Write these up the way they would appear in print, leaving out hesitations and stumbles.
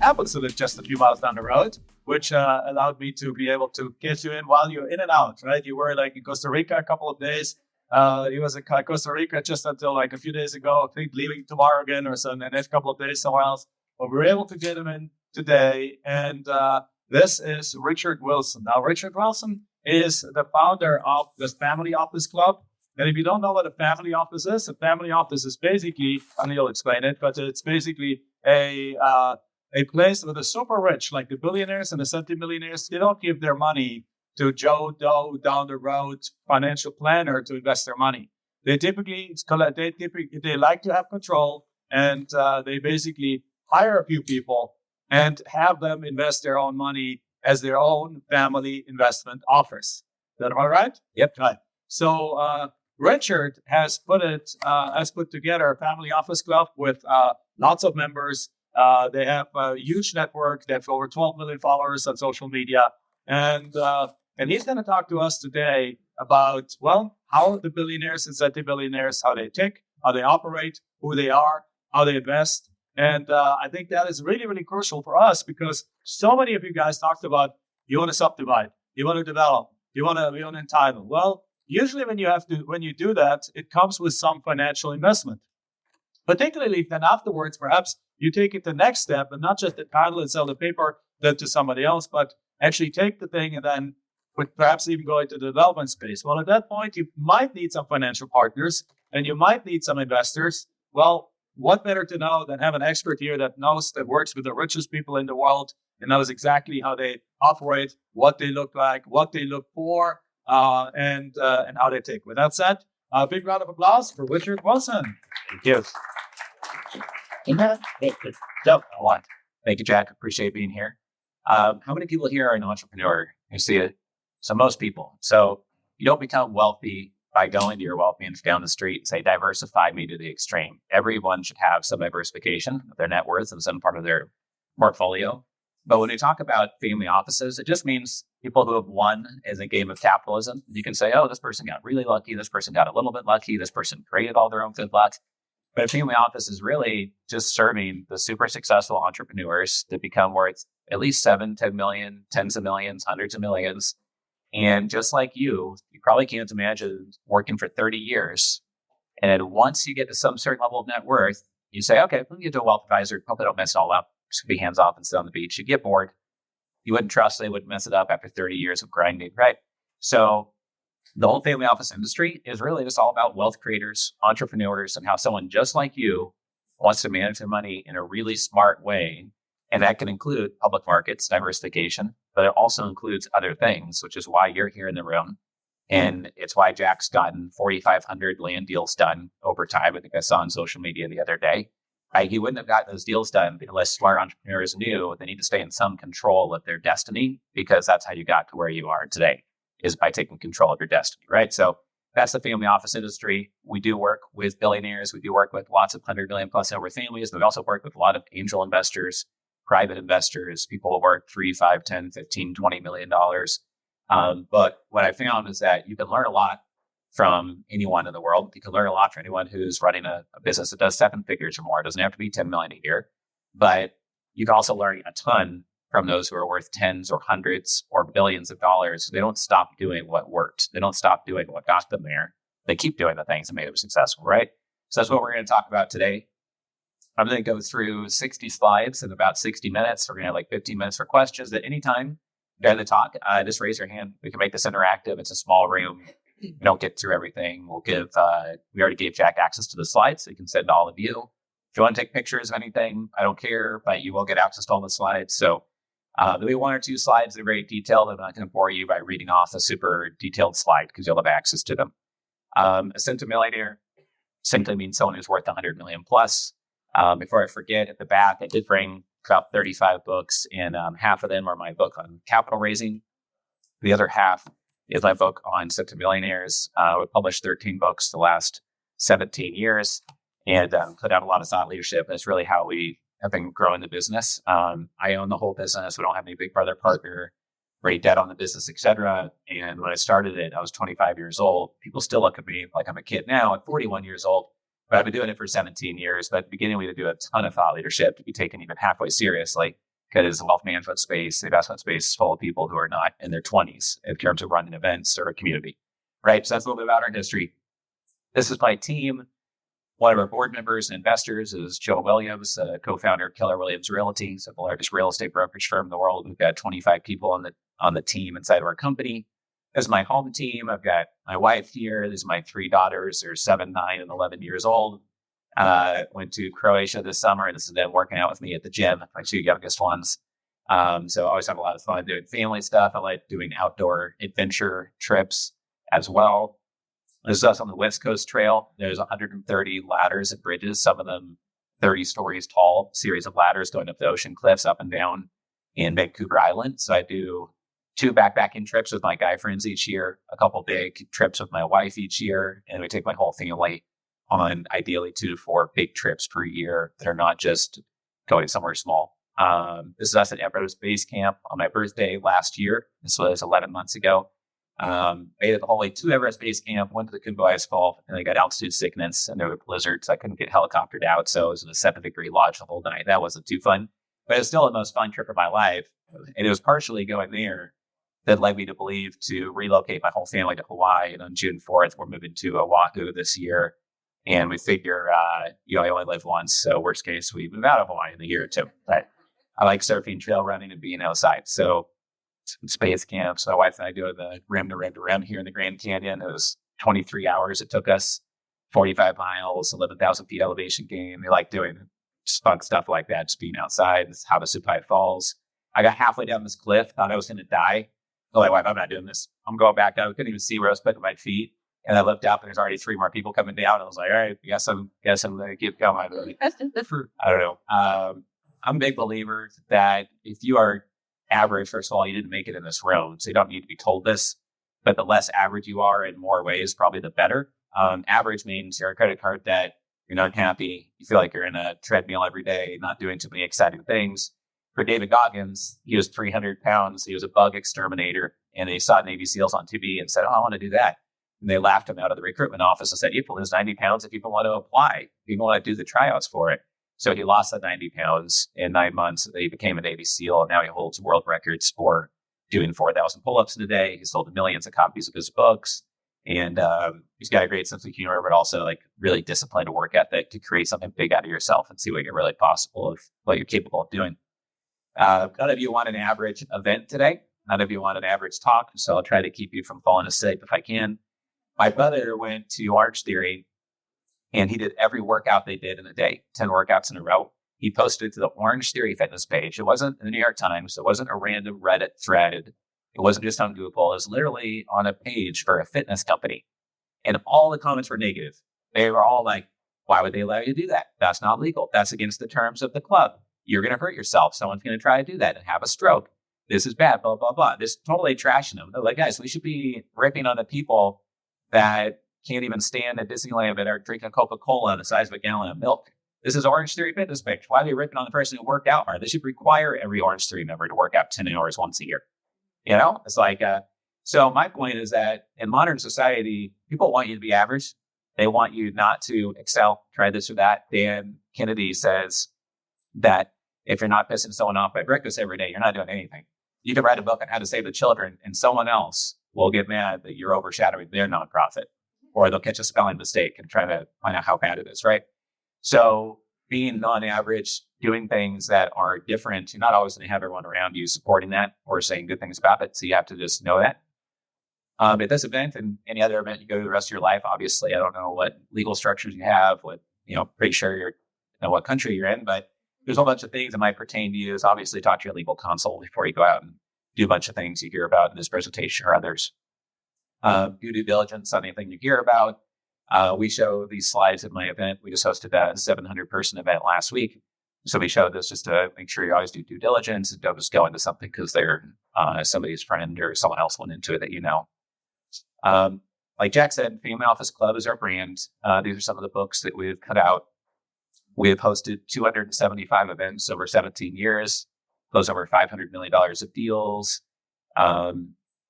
Apple's just a few miles down the road, which allowed me to be able to get you in while you're in and out, right? You were like in Costa Rica a couple of days. He was in Costa Rica just until like a few days ago, I think leaving tomorrow again or so, and the next couple of days somewhere else. But we were able to get him in today. And this is Richard Wilson. Now, Richard Wilson is the founder of the Family Office Club. And if you don't know what a family office is, a family office is basically, and he'll explain it, but it's basically a place where the super rich, like the billionaires and the centimillionaires, they don't give their money to Joe Doe down the road financial planner to invest their money. They typically like to have control, and they basically hire a few people and have them invest their own money as their own family investment offers. Is that all right? Yep. Right. So Richard has put together a family office club with lots of members. They have a huge network. They have over 12 million followers on social media. And he's going to talk to us today about, well, how the billionaires and centibillionaires, how they tick, how they operate, who they are, how they invest. And I think that is really, really crucial for us because so many of you guys talked about you want to subdivide, you want to develop, you want to entitle. Well, usually when you do that, it comes with some financial investment. Particularly then afterwards, perhaps you take it the next step and not just entitle and sell the paper then to somebody else, but actually take the thing and then perhaps even go into the development space. Well, at that point, you might need some financial partners and you might need some investors. Well, what better to know than have an expert here that works with the richest people in the world and knows exactly how they operate, what they look like, what they look for, and how they tick. With that said, a big round of applause for Richard Wilson. Thank you. Thank you, Jack. Appreciate being here. How many people here are an entrepreneur? You see it. So most people. So you don't become wealthy by going to your wealth manager down the street and say, diversify me to the extreme. Everyone should have some diversification of their net worth and some part of their portfolio. But when we talk about family offices, it just means people who have won in the game of capitalism. You can say, oh, this person got really lucky. This person got a little bit lucky. This person created all their own good luck. But a family office is really just serving the super successful entrepreneurs to become worth at least 7, 10 million, tens of millions, hundreds of millions. And just like you probably can't imagine working for 30 years. And once you get to some certain level of net worth, you say, okay, let me get to a wealth advisor. Hope they don't mess it all up. Just be hands off and sit on the beach. You get bored. You wouldn't trust they wouldn't mess it up after 30 years of grinding, right? So the whole family office industry is really just all about wealth creators, entrepreneurs, and how someone just like you wants to manage their money in a really smart way. And that can include public markets, diversification, but it also includes other things, which is why you're here in the room. And it's why Jack's gotten 4,500 land deals done over time. I think I saw on social media the other day. Right? He wouldn't have gotten those deals done unless smart entrepreneurs knew they need to stay in some control of their destiny, because that's how you got to where you are today, is by taking control of your destiny, right? So that's the family office industry. We do work with billionaires. We do work with lots of 100 million plus over families, but we also work with a lot of angel investors, private investors, people who work 3, 5, 10, 15, $20 million. But what I found is that you can learn a lot from anyone in the world. You can learn a lot from anyone who's running a business that does 7 figures or more. It doesn't have to be 10 million a year, but you can also learn a ton from those who are worth tens or hundreds or billions of dollars. They don't stop doing what worked. They don't stop doing what got them there. They keep doing the things that made them successful, right? So that's what we're going to talk about today. I'm going to go through 60 slides in about 60 minutes. We're going to have like 15 minutes for questions at any time during the talk. Just raise your hand. We can make this interactive. It's a small room. We don't get through everything. We already gave Jack access to the slides, so you can send to all of you. If you want to take pictures of anything, I don't care, but you will get access to all the slides. So there'll be 1 or 2 slides that are very detailed. I'm not going to bore you by reading off a super detailed slide because you'll have access to them. A centimillionaire simply means someone who's worth 100 million plus. Before I forget, at the back, I did bring about 35 books, and half of them are my book on capital raising. The other half is my book on centimillionaires. We published 13 books the last 17 years and put out a lot of thought leadership. That's really how we have been growing the business. I own the whole business. We don't have any big brother partner, any debt on the business, et cetera. And when I started it, I was 25 years old. People still look at me like I'm a kid now at 41 years old. But I've been doing it for 17 years. But at the beginning, we had to do a ton of thought leadership to be taken even halfway seriously. because the wealth management space, the investment space is full of people who are not in their 20s in terms of running events or a community, right? So that's a little bit about our history. This is my team. One of our board members and investors is Joe Williams, co-founder of Keller Williams Realty, it's the largest real estate brokerage firm in the world. We've got 25 people on the team inside of our company. This is my home team. I've got my wife here. These are my 3 daughters. They're 7, 9, and 11 years old. Went to Croatia this summer. This is them working out with me at the gym, my 2 youngest ones. So I always have a lot of fun doing family stuff. I like doing outdoor adventure trips as well. This is us on the West Coast Trail. There's 130 ladders and bridges, some of them 30 stories tall, series of ladders going up the ocean cliffs up and down in Vancouver Island. So I do 2 backpacking trips with my guy friends each year, a couple big trips with my wife each year, and we take my whole family on ideally 2 to 4 big trips per year that are not just going somewhere small. This is us at Everest Base Camp on my birthday last year. This was 11 months ago. Made it the whole way to Everest Base Camp, went to the Kumbu Ice Fall, and I got altitude sickness and there were blizzards. I couldn't get helicoptered out, so I was in a 7-degree lodge the whole night. That wasn't too fun, but it's still the most fun trip of my life. And it was partially going there that led me to believe to relocate my whole family to Hawaii. And on June 4th, we're moving to Oahu this year. And we figure, I only live once. So worst case, we move out of Hawaii in a year or 2. But I like surfing, trail running, and being outside. So space camps. My wife and I do the rim to rim to rim here in the Grand Canyon. It was 23 hours. It took us 45 miles, 11,000 feet elevation gain. We like doing just fun stuff like that, just being outside. It's Havasupai Falls. I got halfway down this cliff, thought I was going to die. I'm like, wife, I'm not doing this. I'm going back up. I couldn't even see where I was putting my feet. And I looked up and there's already 3 more people coming down. I was like, all right, guess I'm going to keep going. I don't know. I'm a big believer that if you are average, first of all, you didn't make it in this room, so you don't need to be told this. But the less average you are in more ways, probably the better. Average means you're a credit card debt, you're not happy, you feel like you're in a treadmill every day, not doing too many exciting things. For David Goggins, he was 300 pounds. He was a bug exterminator. And he saw Navy SEALs on TV and said, I want to do that. And they laughed him out of the recruitment office and said, you can lose 90 pounds if people want to apply. People want to do the tryouts for it. So he lost the 90 pounds in 9 months. He became a Navy SEAL, and now he holds world records for doing 4,000 pull-ups in a day. He sold millions of copies of his books. And he's got a great sense of humor, but also like really disciplined work ethic to create something big out of yourself and see what you're really possible of, what you're capable of doing. None of you want an average event today. None of you want an average talk. So I'll try to keep you from falling asleep if I can. My brother went to Orange Theory and he did every workout they did in a day, 10 workouts in a row. He posted it to the Orange Theory fitness page. It wasn't in the New York Times. It wasn't a random Reddit thread. It wasn't just on Google. It was literally on a page for a fitness company. And all the comments were negative. They were all like, why would they allow you to do that? That's not legal. That's against the terms of the club. You're going to hurt yourself. Someone's going to try to do that and have a stroke. This is bad, blah, blah, blah. This totally trashing them. They're like, guys, we should be ripping on the people that can't even stand at Disneyland but are drinking Coca-Cola the size of a gallon of milk. This is Orange Theory fitness page. Why are they ripping on the person who worked out hard? They should require every Orange Theory member to work out 10 hours once a year. You know, it's like, so my point is that in modern society, people want you to be average. They want you not to excel, try this or that. Dan Kennedy says that if you're not pissing someone off by breakfast every day, you're not doing anything. You can write a book on how to save the children and someone else will get mad that you're overshadowing their nonprofit, or they'll catch a spelling mistake and try to find out how bad it is, right? So being non-average, doing things that are different, you're not always going to have everyone around you supporting that or saying good things about it. So you have to just know that. At this event and any other event you go to the rest of your life, obviously, I don't know what legal structures you have, pretty sure you know what country you're in, but there's a whole bunch of things that might pertain to you. Is obviously talk to your legal counsel before you go out and do a bunch of things you hear about in this presentation or others. Do due diligence on anything you hear about. We show these slides at my event. We just hosted a 700-person event last week. So we showed this just to make sure you always do due diligence and don't just go into something because they're somebody's friend or someone else went into it that you know. Like Jack said, Family Office Club is our brand. These are some of the books that we've cut out. We've hosted 275 events over 17 years, closed over $500 million of deals.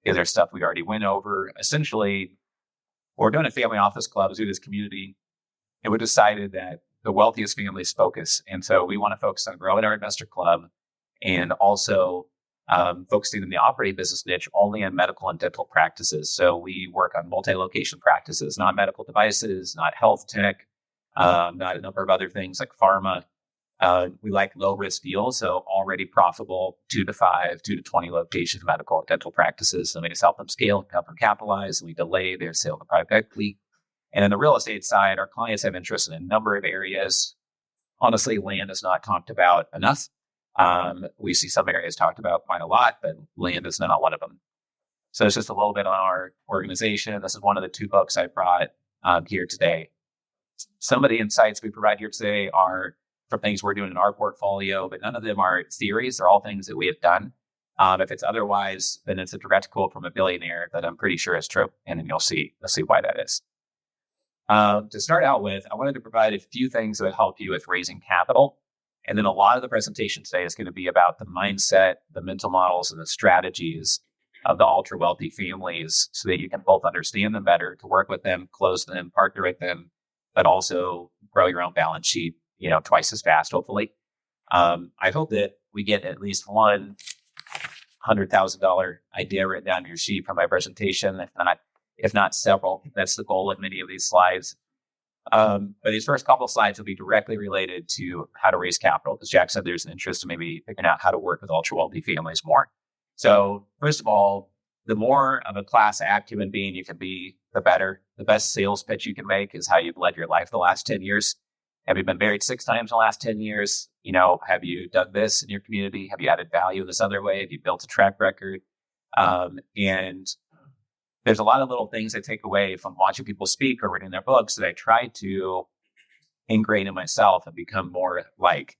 There's stuff we already went over. Essentially, what we're doing at Family Office Club is do this community. And we decided that the wealthiest families focus. And so we want to focus on growing our investor club and also focusing in the operating business niche only on medical and dental practices. So we work on multi-location practices, not medical devices, not health tech, not a number of other things like pharma. We like low risk deals, so already profitable 2 to 5, 2 to 20 location medical and dental practices. And we just help them scale, help them capitalize, and we delay their sale to private equity. And in the real estate side, our clients have interest in a number of areas. Honestly, land is not talked about enough. We see some areas talked about quite a lot, but land is not one of them. So it's just a little bit on our organization. This is one of the 2 books I brought here today. Some of the insights we provide here today are from things we're doing in our portfolio, but none of them are theories. They're all things that we have done. If it's otherwise, then it's a direct quote from a billionaire that I'm pretty sure is true, and then you'll see why that is. To start out with, I wanted to provide a few things that help you with raising capital. And then a lot of the presentation today is going to be about the mindset, the mental models, and the strategies of the ultra wealthy families so that you can both understand them better, to work with them, close them, partner with them, but also grow your own balance sheet, twice as fast, hopefully. I hope that we get at least one $100,000 idea written down on your sheet from my presentation, if not several. That's the goal in many of these slides. But these first couple of slides will be directly related to how to raise capital, because Jack said there's an interest in maybe figuring out how to work with ultra wealthy families more. So first of all, the more of a class act human being you can be, the better. The best sales pitch you can make is how you've led your life the last 10 years. Have you been married 6 times in the last 10 years? Have you done this in your community? Have you added value this other way? Have you built a track record? And there's a lot of little things I take away from watching people speak or reading their books that I try to ingrain in myself and become more like.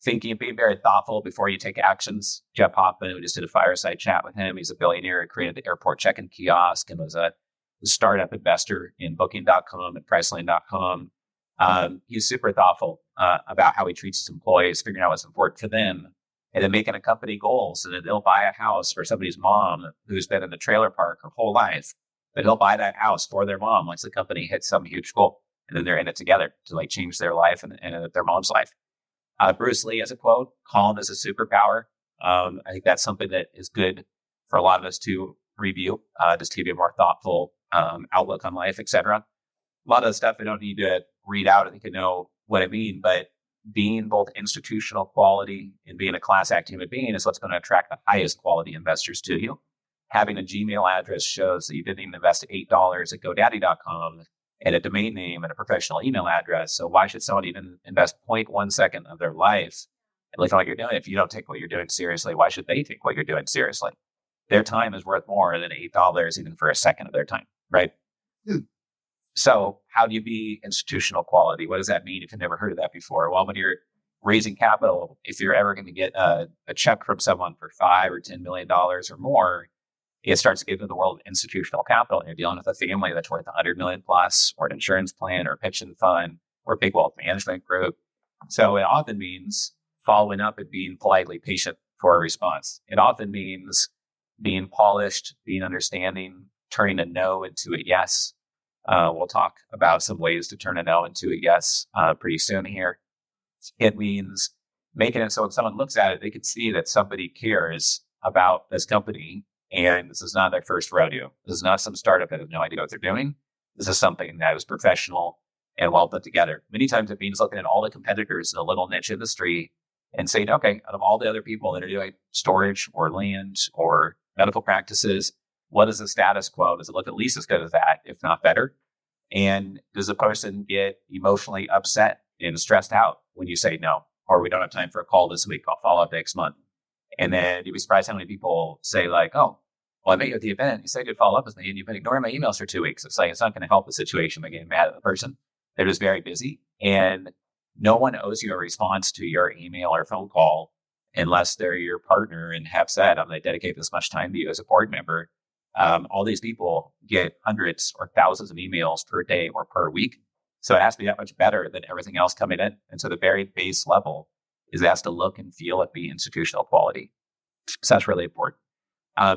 Thinking, being very thoughtful before you take actions. Jeff Hoffman, we just did a fireside chat with him. He's a billionaire, created the airport check-in kiosk, and was a startup investor in Booking.com and Priceline.com. He's super thoughtful about how he treats his employees, figuring out what's important for them, and then making a company goal so that they'll buy a house for somebody's mom who's been in the trailer park her whole life. But he'll buy that house for their mom once the company hits some huge goal, and then they're in it together to change their life and their mom's life. Bruce Lee has a quote: "Calm is a superpower." I think that's something that is good for a lot of us to review, just to give you a more thoughtful outlook on life, etc. A lot of the stuff I don't need to read out. I think I know what I mean, but being both institutional quality and being a class act human being is what's going to attract the highest quality investors to you. Having a Gmail address shows that you didn't even invest $8 at GoDaddy.com and a domain name and a professional email address. So why should someone even invest 0.1 second of their life and look at what you're doing? If you don't take what you're doing seriously, why should they take what you're doing seriously? Their time is worth more than $8 even for a second of their time, right? So how do you be institutional quality? What does that mean if you've never heard of that before? Well, when you're raising capital, if you're ever going to get a check from someone for $5 or $10 million or more, it starts to get into the world of institutional capital. And you're dealing with a family that's worth $100 million plus, or an insurance plan, or a pension fund, or a big wealth management group. So it often means following up and being politely patient for a response. It often means being polished, being understanding, turning a no into a yes. We'll talk about some ways to turn a no into a yes pretty soon here. It means making it so when someone looks at it, they can see that somebody cares about this company. And this is not their first rodeo. This is not some startup that has no idea what they're doing. This is something that is professional and well put together. Many times it means looking at all the competitors in a little niche industry and saying, okay, out of all the other people that are doing storage or land or medical practices, what is the status quo? Does it look at least as good as that, if not better? And does the person get emotionally upset and stressed out when you say no, or we don't have time for a call this week, I'll follow up next month? And then you'd be surprised how many people say oh, well, I met you at the event. You said you'd follow up with me, and you've been ignoring my emails for 2 weeks. It's it's not going to help the situation by getting mad at the person. They're just very busy, and no one owes you a response to your email or phone call unless they're your partner and have said, I'm going to dedicate this much time to you as a board member. All these people get hundreds or thousands of emails per day or per week. So it has to be that much better than everything else coming in. And so the very base level is it has to look and feel and be institutional quality. So that's really important.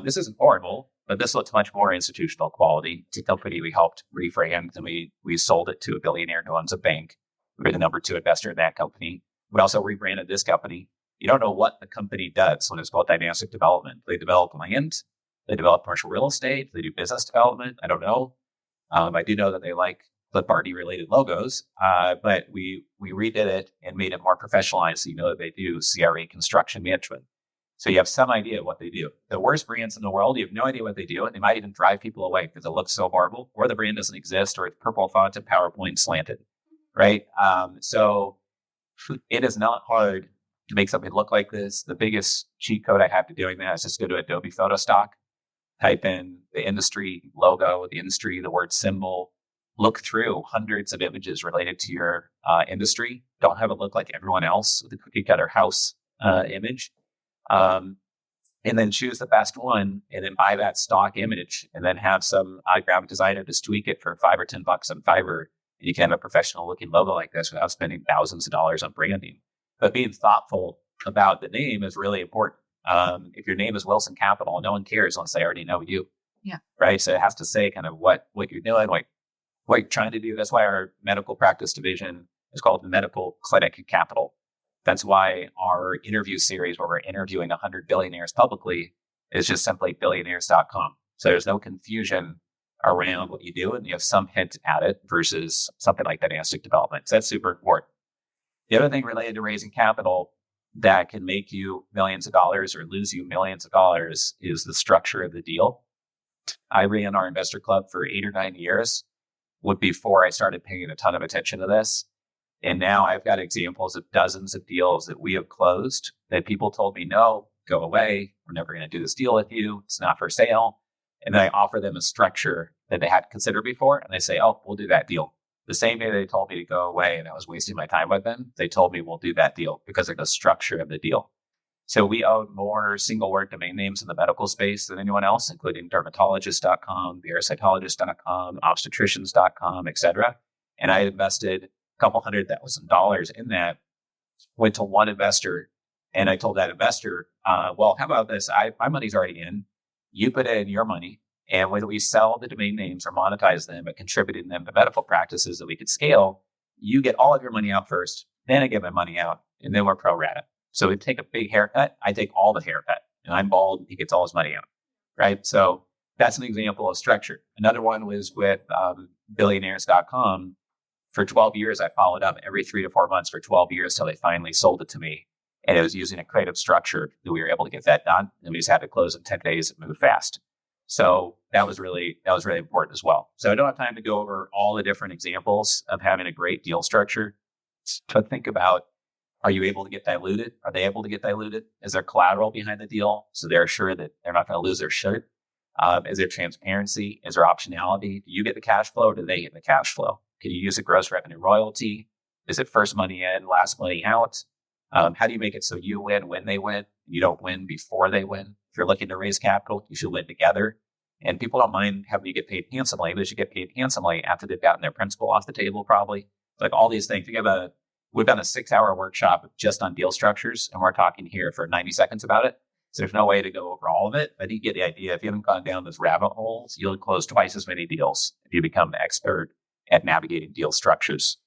This isn't horrible, but this looks much more institutional quality. It's a company we helped rebrand, and we sold it to a billionaire who owns a bank. We were the number 2 investor in that company. We also rebranded this company. You don't know what the company does when it's called dynamic development. They develop land, they develop commercial real estate, they do business development. I don't know. I do know that they like third-party related logos, but we redid it and made it more professionalized. So you know that they do CRE construction management. So you have some idea what they do. The worst brands in the world, you have no idea what they do, and they might even drive people away because it looks so horrible, or the brand doesn't exist, or it's purple font and PowerPoint slanted, right? So it is not hard to make something look like this. The biggest cheat code I have to doing that is just go to Adobe Photo Stock, type in the industry logo, the industry, the word symbol, look through hundreds of images related to your industry. Don't have it look like everyone else with a cookie cutter house image. And then choose the best one and then buy that stock image and then have some graphic designer just tweak it for $5 or $10 on Fiverr. And you can have a professional looking logo like this without spending thousands of dollars on branding. But being thoughtful about the name is really important. If your name is Wilson Capital, no one cares unless they already know you. Yeah. Right. So it has to say kind of what you're doing, like what you're trying to do. That's why our medical practice division is called Medical Clinic Capital. That's why our interview series where we're interviewing 100 billionaires publicly is just simply billionaires.com. So there's no confusion around what you do and you have some hint at it versus something like dynastic development. So that's super important. The other thing related to raising capital that can make you millions of dollars or lose you millions of dollars is the structure of the deal. I ran our investor club for 8 or 9 years before I started paying a ton of attention to this. And now I've got examples of dozens of deals that we have closed that people told me, no, go away. We're never going to do this deal with you. It's not for sale. And then I offer them a structure that they hadn't considered before. And they say, oh, we'll do that deal. The same day they told me to go away and I was wasting my time with them, they told me we'll do that deal because of the structure of the deal. So we own more single word domain names in the medical space than anyone else, including dermatologist.com, parasitologist.com, obstetricians.com, et cetera. And I invested couple $100,000 in that, went to one investor, and I told that investor, well, how about this? My money's already in. You put in your money, and when we sell the domain names or monetize them and contributing them to medical practices that we could scale, you get all of your money out first, then I get my money out, and then we're pro rata. So we take a big haircut, I take all the haircut, and I'm bald, he gets all his money out, right? So that's an example of structure. Another one was with billionaires.com. For 12 years, I followed up every 3 to 4 months for 12 years till they finally sold it to me. And it was using a creative structure that we were able to get that done. And we just had to close in 10 days and move fast. So that was really important as well. So I don't have time to go over all the different examples of having a great deal structure. To think about, are you able to get diluted? Are they able to get diluted? Is there collateral behind the deal? So they're sure that they're not going to lose their shirt. Is there transparency? Is there optionality? Do you get the cash flow or do they get the cash flow? Can you use a gross revenue royalty? Is it first money in, last money out? How do you make it so you win when they win? You don't win before they win. If you're looking to raise capital, you should win together. And people don't mind having you get paid handsomely, but you should get paid handsomely after they've gotten their principal off the table, probably. Like all these things. We've done a 6-hour workshop just on deal structures, and we're talking here for 90 seconds about it. So there's no way to go over all of it, but you get the idea. If you haven't gone down those rabbit holes, you'll close twice as many deals if you become an expert at navigating deal structures.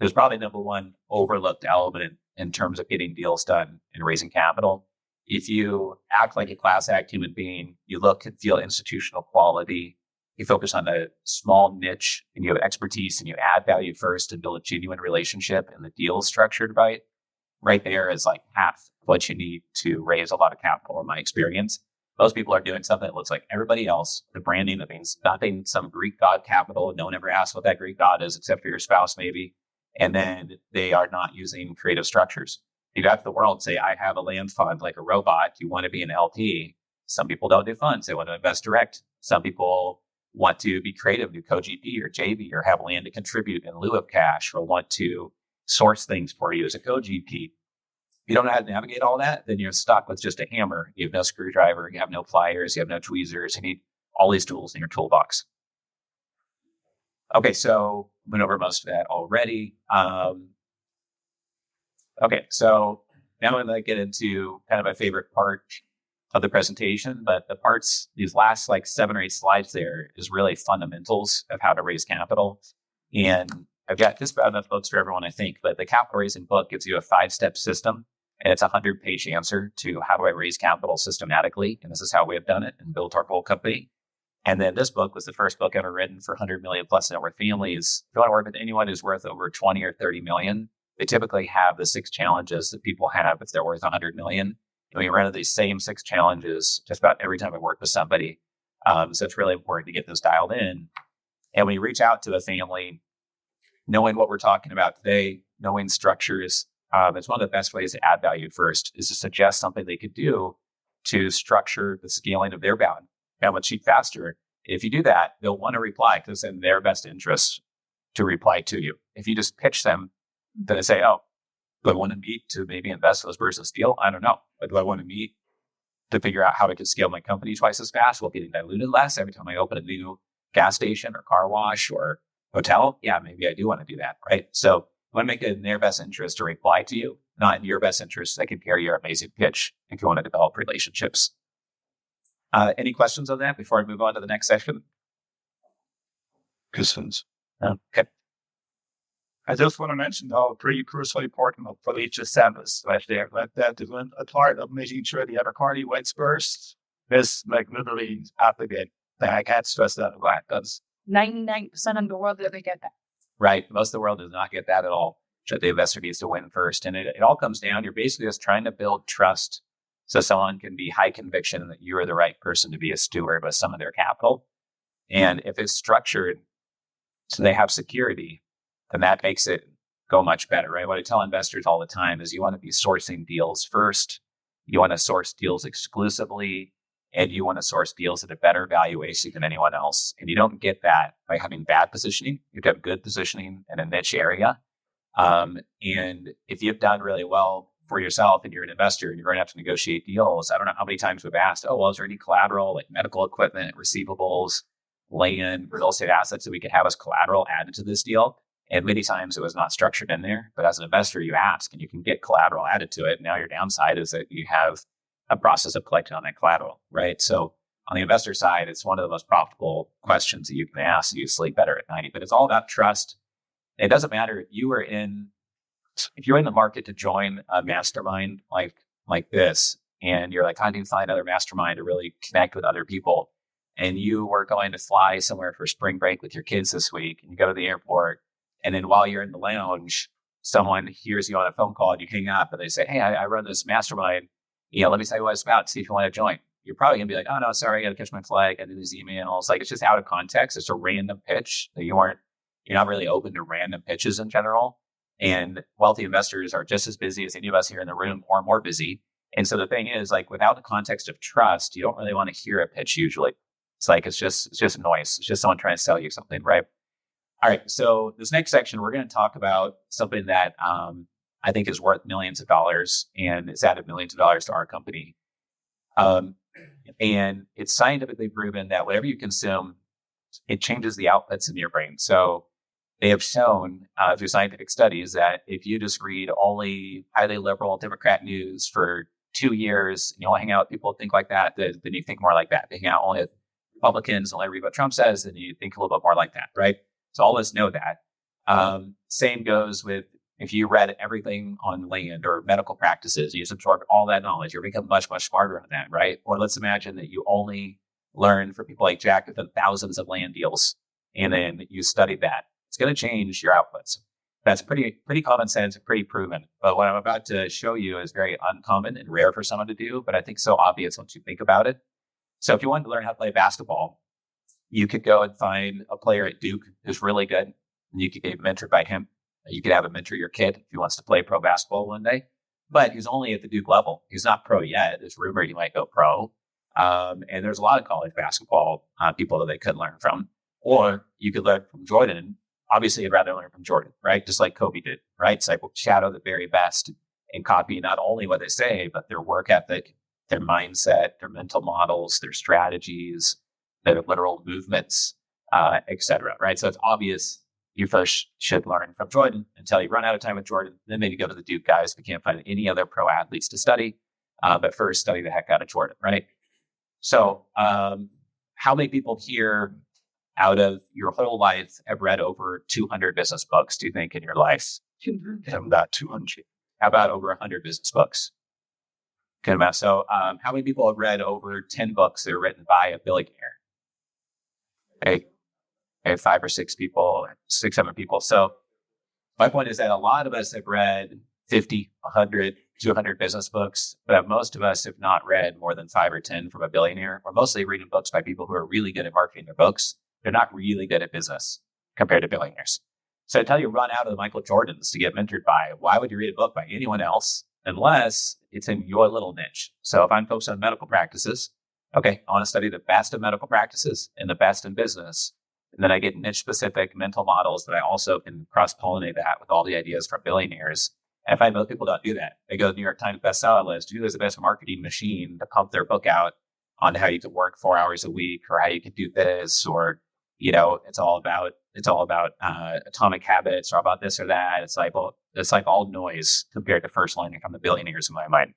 There's probably number one overlooked element in terms of getting deals done and raising capital. If you act like a class act human being, you look and feel institutional quality, you focus on a small niche and you have expertise and you add value first and build a genuine relationship and the deal is structured right there is like half what you need to raise a lot of capital in my experience. Most people are doing something that looks like everybody else. The branding that means nothing, some Greek god capital. No one ever asks what that Greek god is except for your spouse, maybe. And then they are not using creative structures. You go out to the world and say, I have a land fund like a robot. You want to be an LP. Some people don't do funds. They want to invest direct. Some people want to be creative, do co-GP or JV or have land to contribute in lieu of cash or want to source things for you as a co-GP. If you don't know how to navigate all that, then you're stuck with just a hammer. You have no screwdriver, you have no pliers, you have no tweezers. You need all these tools in your toolbox. Okay, so went over most of that already. Okay, so now I'm going to get into kind of my favorite part of the presentation, but these last like 7 or 8 slides there is really fundamentals of how to raise capital. And I've got just about enough books for everyone, I think, but the capital raising book gives you a 5-step system And it's a 100-page answer to how do I raise capital systematically. And this is how we have done it and built our whole company. And then this book was the first book ever written for 100 million plus net worth families. If you want to work with anyone who's worth over 20 or 30 million, they typically have the 6 challenges that people have if they're worth 100 million. And we run into these same 6 challenges just about every time I work with somebody. So it's really important to get those dialed in. And when you reach out to a family, knowing what we're talking about today, knowing structures, it's one of the best ways to add value first is to suggest something they could do to structure the scaling of their balance sheet faster. If you do that, they'll want to reply because it's in their best interest to reply to you. If you just pitch them, then they say, oh, do I want to meet to maybe invest in this person's deal? I don't know. But do I want to meet to figure out how I can scale my company twice as fast while getting diluted less every time I open a new gas station or car wash or hotel? Yeah, maybe I do want to do that, right? So you want to make it in their best interest to reply to you, not in your best interest. They can carry your amazing pitch if you want to develop relationships. Any questions on that before I move on to the next session? Questions? Okay. I just want to mention how pretty crucially important for each service right there. Like that is a part of making sure the other party waits first. This like literally applicate. I can't stress that enough. That's 99% of the world doesn't get that. Right. Most of the world does not get that at all. So the investor needs to win first. And it all comes down, you're basically just trying to build trust so someone can be high conviction that you are the right person to be a steward with some of their capital. And if it's structured so they have security, then that makes it go much better, right? What I tell investors all the time is you want to be sourcing deals first. You want to source deals exclusively, and you want to source deals at a better valuation than anyone else. And you don't get that by having bad positioning. You have to have good positioning in a niche area. And if you've done really well for yourself and you're an investor and you're going to have to negotiate deals, I don't know how many times we've asked, oh, well, is there any collateral like medical equipment, receivables, land, real estate assets that we could have as collateral added to this deal? And many times it was not structured in there. But as an investor, you ask and you can get collateral added to it. Now your downside is that you have a process of collecting on that collateral, right? So on the investor side, it's one of the most profitable questions that you can ask. So you sleep better at night. But it's all about trust. It doesn't matter if you're in the market to join a mastermind like this, and you're like, how do you find another mastermind to really connect with other people? And you were going to fly somewhere for spring break with your kids this week, and you go to the airport, and then while you're in the lounge, someone hears you on a phone call and you hang up and they say, hey, I run this mastermind. Let me tell you what it's about. See if you want to join. You're probably going to be like, oh, no, sorry. I got to catch my flight. I do these emails. Like, it's just out of context. It's a random pitch that you're not really open to random pitches in general. And wealthy investors are just as busy as any of us here in the room or more busy. And so the thing is, like, without the context of trust, you don't really want to hear a pitch usually. It's like, it's just noise. It's just someone trying to sell you something, right? All right. So this next section, we're going to talk about something that I think is worth millions of dollars and it's added millions of dollars to our company. And it's scientifically proven that whatever you consume, it changes the outputs in your brain. So they have shown through scientific studies that if you just read only highly liberal Democrat news for 2 years and you only hang out with people who think like that, then you think more like that. If you hang out only with Republicans and only read what Trump says, then you think a little bit more like that, right? So all of us know that. Same goes with if you read everything on land or medical practices, you just absorb all that knowledge, you'll become much, much smarter on that, right? Or let's imagine that you only learn from people like Jack who've done thousands of land deals, and then you study that. It's going to change your outputs. That's pretty common sense and pretty proven. But what I'm about to show you is very uncommon and rare for someone to do, but I think so obvious once you think about it. So if you wanted to learn how to play basketball, you could go and find a player at Duke who's really good, and you could get mentored by him. You could have him mentor your kid if he wants to play pro basketball one day, but he's only at the Duke level. He's not pro yet. There's rumor he might go pro. And there's a lot of college basketball people that they could learn from. Or you could learn from Jordan. Obviously, you'd rather learn from Jordan, right? Just like Kobe did, right? It's like shadow the very best and copy not only what they say, but their work ethic, their mindset, their mental models, their strategies, their literal movements, et cetera, right? So it's obvious you first should learn from Jordan until you run out of time with Jordan. Then maybe go to the Duke guys if you can't find any other pro athletes to study. But first, study the heck out of Jordan, right? So how many people here out of your whole life have read over 200 business books, do you think, in your life? About 200. How about over 100 business books? Good amount. So how many people have read over 10 books that are written by a billionaire? Okay, 5 or 6 people, 6, 7 people. So my point is that a lot of us have read 50, 100, 200 business books, but most of us have not read more than 5 or 10 from a billionaire. We're mostly reading books by people who are really good at marketing their books. They're not really good at business compared to billionaires. So until you run out of the Michael Jordans to get mentored by, why would you read a book by anyone else unless it's in your little niche? So if I'm focused on medical practices, okay, I want to study the best of medical practices and the best in business. And then I get niche specific mental models that I also can cross pollinate that with all the ideas from billionaires. And I find most people don't do that. They go to the New York Times bestseller list, who is the best marketing machine to pump their book out on how you can work 4 hours a week or how you can do this, or, it's all about atomic habits or about this or that. It's like all noise compared to first learning from the billionaires in my mind.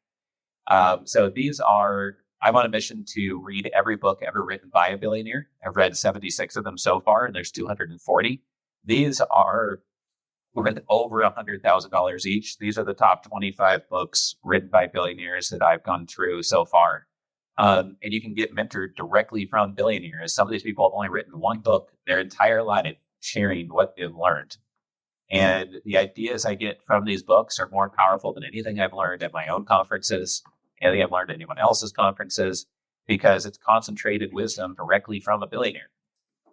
So I'm on a mission to read every book ever written by a billionaire. I've read 76 of them so far, and there's 240. These are worth over $100,000 each. These are the top 25 books written by billionaires that I've gone through so far. And you can get mentored directly from billionaires. Some of these people have only written one book their entire life, sharing what they've learned. And the ideas I get from these books are more powerful than anything I've learned at my own conferences, anything I've learned at anyone else's conferences, because it's concentrated wisdom directly from a billionaire.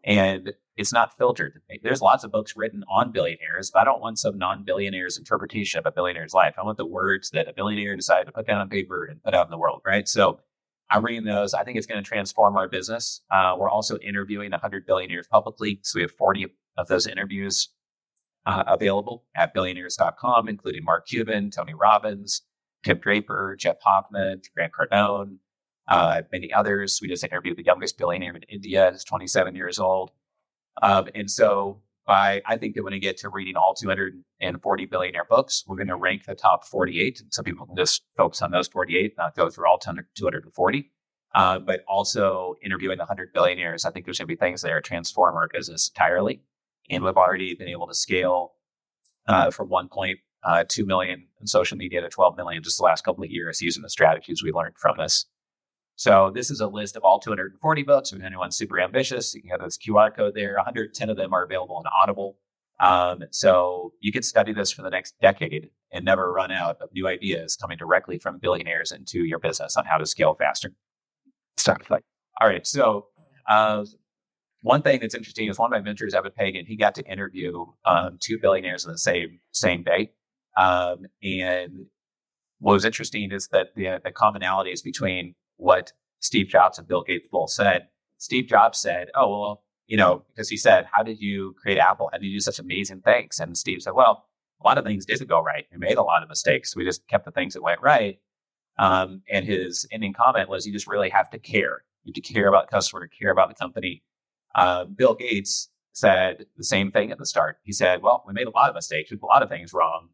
And it's not filtered. There's lots of books written on billionaires, but I don't want some non-billionaire's interpretation of a billionaire's life. I want the words that a billionaire decided to put down on paper and put out in the world, right? So I'm reading those. I think it's going to transform our business. We're also interviewing 100 billionaires publicly. So we have 40 of those interviews available at billionaires.com, including Mark Cuban, Tony Robbins, Tim Draper, Jeff Hoffman, Grant Cardone, many others. We just interviewed the youngest billionaire in India. He's 27 years old. And so I think that when we get to reading all 240 billionaire books, we're going to rank the top 48. Some people can just focus on those 48, not go through all 240. But also interviewing 100 billionaires, I think there's going to be things there that transform our business entirely. And we've already been able to scale from 1.2 million in social media to 12 million just the last couple of years using the strategies we learned from this. So this is a list of all 240 books. If anyone's super ambitious, you can have this QR code there. 110 of them are available on Audible. So you can study this for the next decade and never run out of new ideas coming directly from billionaires into your business on how to scale faster. All right. So one thing that's interesting is one of my mentors, Evan Pagan, he got to interview 2 billionaires in the same day. And what was interesting is that the commonalities between what Steve Jobs and Bill Gates both said. Steve Jobs said, oh, well, because he said, how did you create Apple? How did you do such amazing things? And Steve said, well, a lot of things didn't go right. We made a lot of mistakes. We just kept the things that went right. And his ending comment was, you just really have to care. You have to care about the customer, care about the company. Bill Gates said the same thing at the start. He said, well, we made a lot of mistakes. We did a lot of things wrong.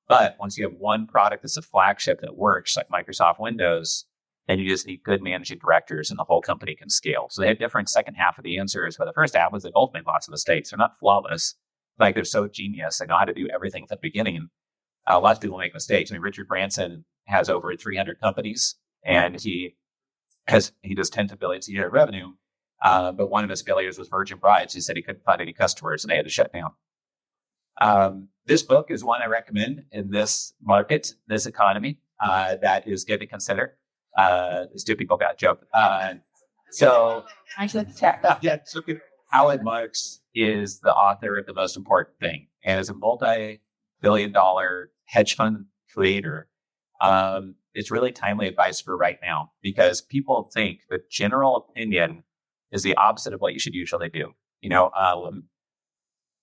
But once you have one product that's a flagship that works, like Microsoft Windows, then you just need good managing directors and the whole company can scale. So they had different second half of the answers, but the first half was they both made lots of mistakes. They're not flawless. Like they're so genius. They know how to do everything at the beginning. Lots of people make mistakes. I mean, Richard Branson has over 300 companies and he does tens of billions a year of revenue. But one of his failures was Virgin Brides. He said he couldn't find any customers and they had to shut down. This book is one I recommend in this market, this economy, that is good to consider. These 2 people got a joke. So Howard Marks is the author of The Most Important Thing. And as a multi-billion-dollar hedge fund creator, it's really timely advice for right now because people think the general opinion is the opposite of what you should usually do.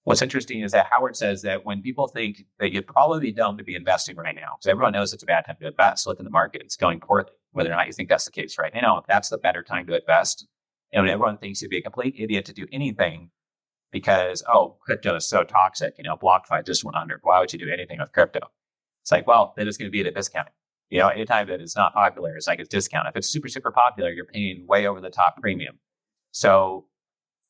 What's interesting is that Howard says that when people think that you'd probably be dumb to be investing right now, because everyone knows it's a bad time to invest, look at the market, it's going poorly, whether or not you think that's the case right now, that's the better time to invest. And when everyone thinks you'd be a complete idiot to do anything because, crypto is so toxic, BlockFi just went under. Why would you do anything with crypto? It's like, well, then it's going to be at a discount. Anytime that it's not popular, it's like it's discount. If it's super, super popular, you're paying way over the top premium. So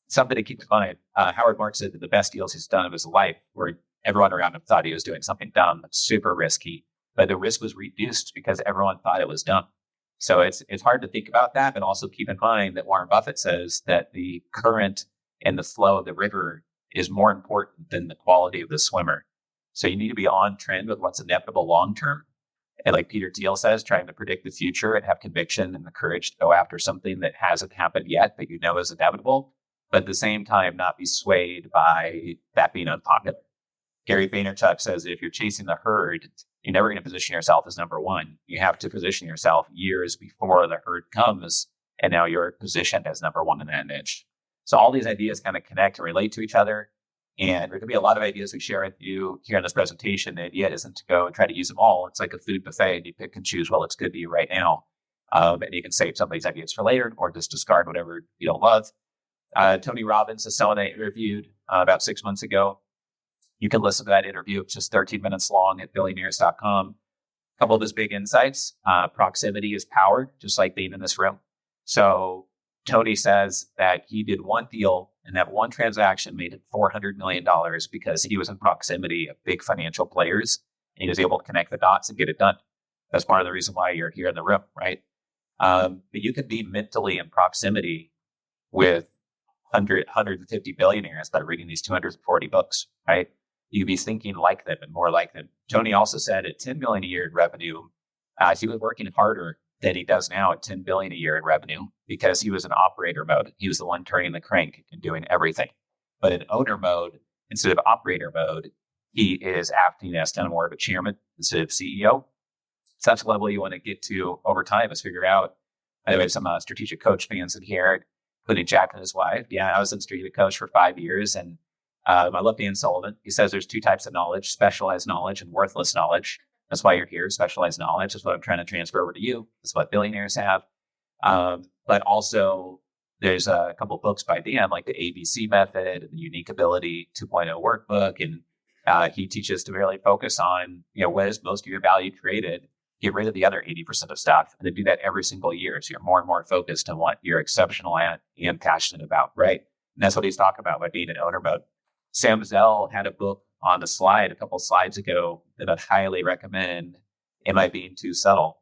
something to keep in mind. Howard Marks said that the best deals he's done of his life where everyone around him thought he was doing something dumb, super risky. but the risk was reduced because everyone thought it was dumb. So it's hard to think about that, but also keep in mind that Warren Buffett says that the current and the flow of the river is more important than the quality of the swimmer. So you need to be on trend with what's inevitable long term. And like Peter Thiel says, trying to predict the future and have conviction and the courage to go after something that hasn't happened yet, but you know is inevitable. But at the same time, not be swayed by that being unpopular. Gary Vaynerchuk says if you're chasing the herd, you're never going to position yourself as number one. You have to position yourself years before the herd comes, and now you're positioned as number one in that niche. So all these ideas kind of connect and relate to each other. And there could be a lot of ideas we share with you here in this presentation. The idea isn't to go and try to use them all. It's like a food buffet, and you pick and choose, well, it's good to you right now. And you can save some of these ideas for later or just discard whatever you don't love. Tony Robbins is someone I interviewed about 6 months ago. You can listen to that interview. It's just 13 minutes long at billionaires.com. A couple of his big insights. Proximity is power, just like being in this room. So Tony says that he did one deal, and that one transaction made him $400 million because he was in proximity of big financial players, and he was able to connect the dots and get it done. That's part of the reason why you're here in the room, right? But you could be mentally in proximity with 150 billionaires by reading these 240 books, right? You could be thinking like them and more like them. Tony also said at 10 million a year in revenue, he was working harder than he does now at 10 billion a year in revenue because he was in operator mode. He was the one turning the crank and doing everything. But in owner mode, instead of operator mode, he is acting as kind of more of a chairman instead of CEO. So that's the level you want to get to over time is figure out. By the way, some strategic coach fans in here, including Jack and his wife. Yeah, I was a strategic coach for 5 years, and I love Dan Sullivan. He says there's two types of knowledge: specialized knowledge and worthless knowledge. That's why you're here. Specialized knowledge is what I'm trying to transfer over to you. That's what billionaires have. But also, there's a couple of books by Dan, like the ABC Method and the Unique Ability 2.0 workbook. And he teaches to really focus on, what is most of your value created, get rid of the other 80% of stuff, and then do that every single year. So you're more and more focused on what you're exceptional at and passionate about, right? And that's what he's talking about by being in owner mode. Sam Zell had a book on the slide a couple of slides ago that I'd highly recommend. Am I Being Too Subtle?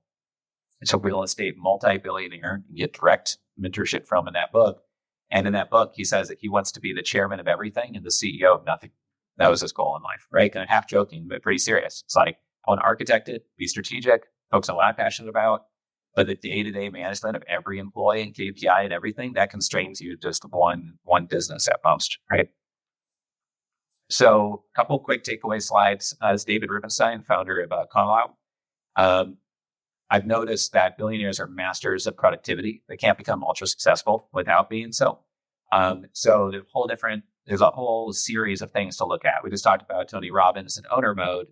It's a real estate multi-billionaire. You get direct mentorship from in that book. And in that book, he says that he wants to be the chairman of everything and the CEO of nothing. That was his goal in life, right? Kind of half joking, but pretty serious. It's like, I want to architect it, be strategic, focus on what I'm passionate about. But the day-to-day management of every employee and KPI and everything, that constrains you to just one business at most, right? So a couple quick takeaway slides. As David Rubenstein, founder of Carlyle, I've noticed that billionaires are masters of productivity. They can't become ultra successful without being so. So there's a whole series of things to look at. We just talked about Tony Robbins in owner mode.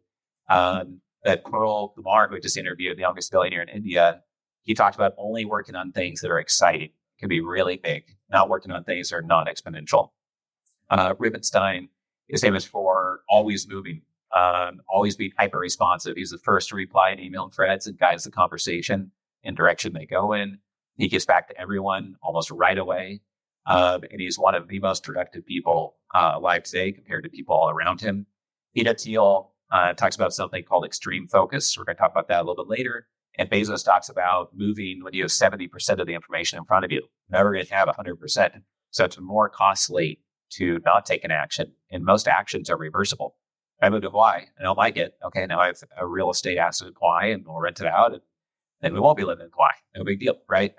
That Pearl Kumar, who we just interviewed, the youngest billionaire in India, he talked about only working on things that are exciting, can be really big, not working on things that are non-exponential. Rubenstein is famous for always moving, always being hyper responsive. He's the first to reply an email threads and guides the conversation in direction they go in. He gets back to everyone almost right away. And he's one of the most productive people alive today compared to people all around him. Peter Thiel talks about something called extreme focus. We're going to talk about that a little bit later. And Bezos talks about moving when you have 70% of the information in front of you. You're never going to have 100%. So it's more costly to not take an action. And most actions are reversible. I moved to Hawaii. I don't like it. Okay, now I have a real estate asset in Hawaii and we'll rent it out. And then we won't be living in Hawaii. No big deal, right?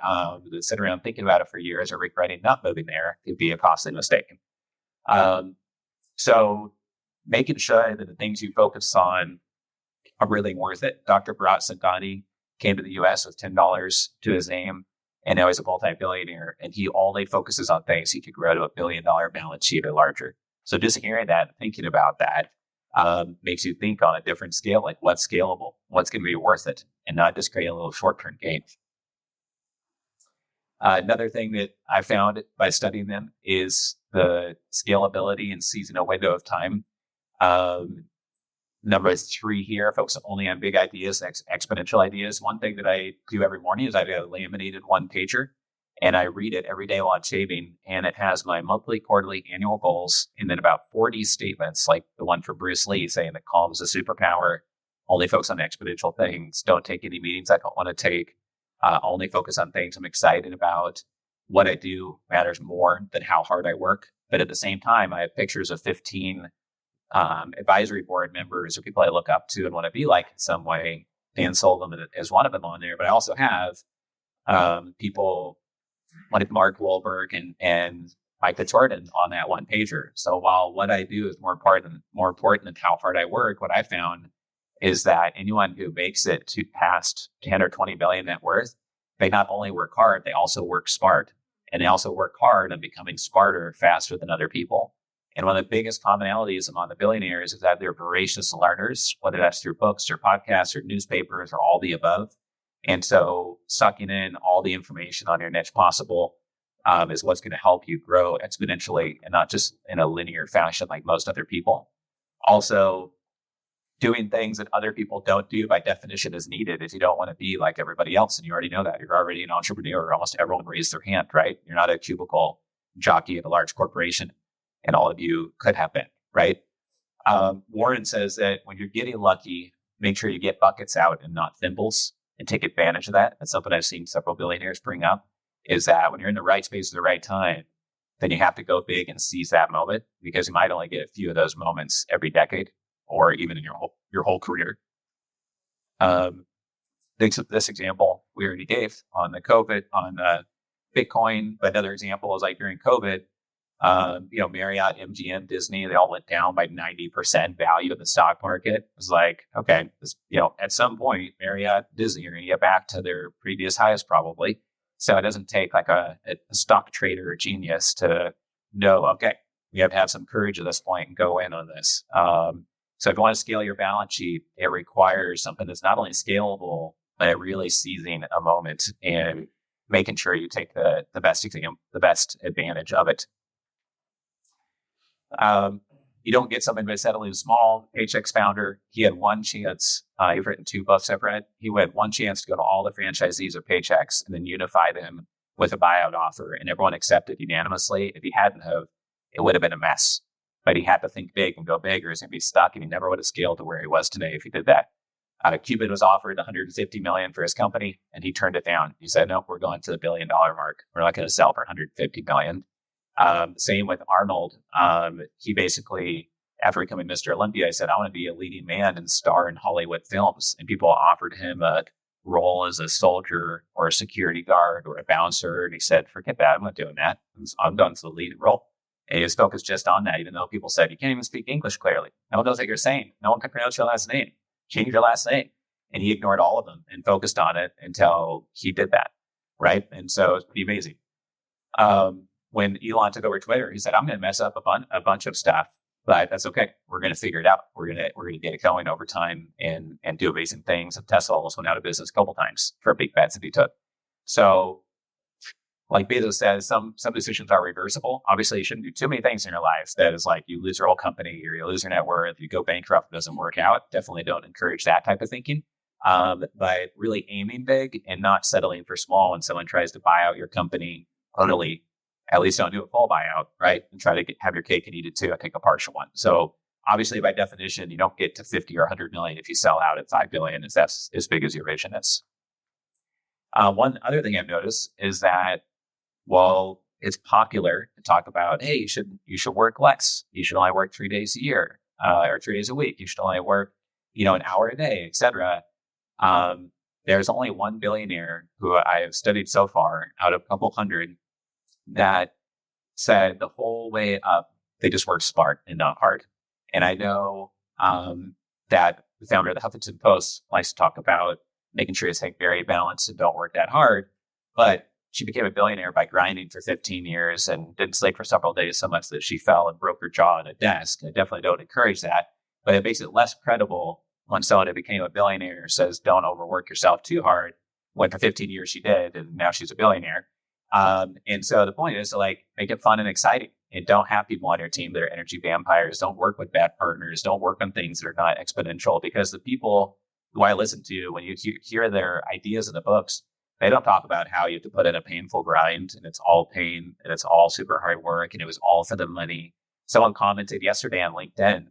Sit around thinking about it for years or regretting not moving there could be a costly mistake. So making sure that the things you focus on are really worth it. Dr. Bharat Sangani came to the U.S. with $10 to his name, and now he's a multi-billionaire, and he only focuses on things he could grow to $1 billion balance sheet or larger. So just hearing that, thinking about that, makes you think on a different scale, like what's scalable, what's going to be worth it, and not just create a little short-term gain. Another thing that I found by studying them is the scalability and seasonal window of time. Number 3 here, focus only on big ideas, exponential ideas. One thing that I do every morning is I have a laminated 1-pager, and I read it every day while I'm shaving, and it has my monthly, quarterly, annual goals, and then about 40 statements, like the one for Bruce Lee saying that calm is a superpower, only focus on exponential things. Don't take any meetings I don't want to take. Only focus on things I'm excited about. What I do matters more than how hard I work. But at the same time, I have pictures of 15 advisory board members or people I look up to and want to be like in some way. Dan Solomon is one of them on there, but I also have people like Mark Wahlberg and Mike Jordan on that one pager. So while what I do is more important than how hard I work, what I found is that anyone who makes it to past 10 or 20 billion net worth, they not only work hard, they also work smart. And they also work hard on becoming smarter faster than other people. And one of the biggest commonalities among the billionaires is that they're voracious learners, whether that's through books or podcasts or newspapers or all the above. And so sucking in all the information on your niche possible is what's going to help you grow exponentially and not just in a linear fashion like most other people. Also, doing things that other people don't do by definition is needed if you don't want to be like everybody else. And you already know that. You're already an entrepreneur. Almost everyone raised their hand, right? You're not a cubicle jockey at a large corporation. And all of you could have been, right? Warren says that when you're getting lucky, make sure you get buckets out and not thimbles and take advantage of that. That's something I've seen several billionaires bring up, is that when you're in the right space at the right time, then you have to go big and seize that moment, because you might only get a few of those moments every decade or even in your whole career. This example we already gave on the COVID, on Bitcoin, but another example is like during COVID, Marriott, MGM, Disney, they all went down by 90% value of the stock market. It was like, okay, at some point, Marriott, Disney are going to get back to their previous highest probably. So it doesn't take like a stock trader or genius to know, okay, we have to have some courage at this point and go in on this. So if you want to scale your balance sheet, it requires something that's not only scalable, but really seizing a moment and making sure you take the best advantage of it. You don't get something by settling small. Paychex founder, he had one chance. He's written 2 books I've read. He had one chance to go to all the franchisees of Paychex and then unify them with a buyout offer, and everyone accepted unanimously. If he hadn't have, it would have been a mess. But he had to think big and go big, or he's going to be stuck, and he never would have scaled to where he was today if he did that. Cuban was offered $150 million for his company, and he turned it down. He said, "No, we're going to the $1 billion mark. We're not going to sell for $150 million." Same with Arnold. He basically, after becoming Mr. Olympia, he said, "I want to be a leading man and star in Hollywood films." And people offered him a role as a soldier or a security guard or a bouncer. And he said, "Forget that. I'm not doing that. I'm done to the lead role." And he was focused just on that, even though people said, "You can't even speak English clearly. No one knows what you're saying. No one can pronounce your last name. Change your last name." And he ignored all of them and focused on it until he did that. Right. And so it's pretty amazing. When Elon took over Twitter, he said, "I'm going to mess up a bunch of stuff, but that's okay. We're going to figure it out. We're going to get it going over time and do amazing things." And Tesla almost went out of business a couple times for big bets that he took. So, like Bezos says, some decisions are reversible. Obviously, you shouldn't do too many things in your life that is like you lose your whole company or you lose your net worth, you go bankrupt, it doesn't work out. Definitely don't encourage that type of thinking. But really aiming big and not settling for small when someone tries to buy out your company totally. At least don't do a full buyout, right? And try to have your cake and eat it too. I take a partial one. So obviously, by definition, you don't get to 50 or 100 million if you sell out at 5 billion, if that's as big as your vision is. One other thing I've noticed is that, well, it's popular to talk about, hey, you should work less. You should only work 3 days a year or 3 days a week. You should only work, an hour a day, etc. There's only one billionaire who I have studied so far out of a couple hundred that said the whole way up, they just work smart and not hard. And I know that the founder of the Huffington Post likes to talk about making sure you stay very balanced and don't work that hard. But she became a billionaire by grinding for 15 years and didn't sleep for several days so much that she fell and broke her jaw on a desk. I definitely don't encourage that. But it makes it less credible when someone who became a billionaire says, "Don't overwork yourself too hard," when for 15 years she did, and now she's a billionaire. And so the point is to make it fun and exciting, and don't have people on your team that are energy vampires. Don't work with bad partners. Don't work on things that are not exponential, because the people who I listen to, when you hear their ideas in the books, they don't talk about how you have to put in a painful grind and it's all pain and it's all super hard work and it was all for the money. Someone commented yesterday on LinkedIn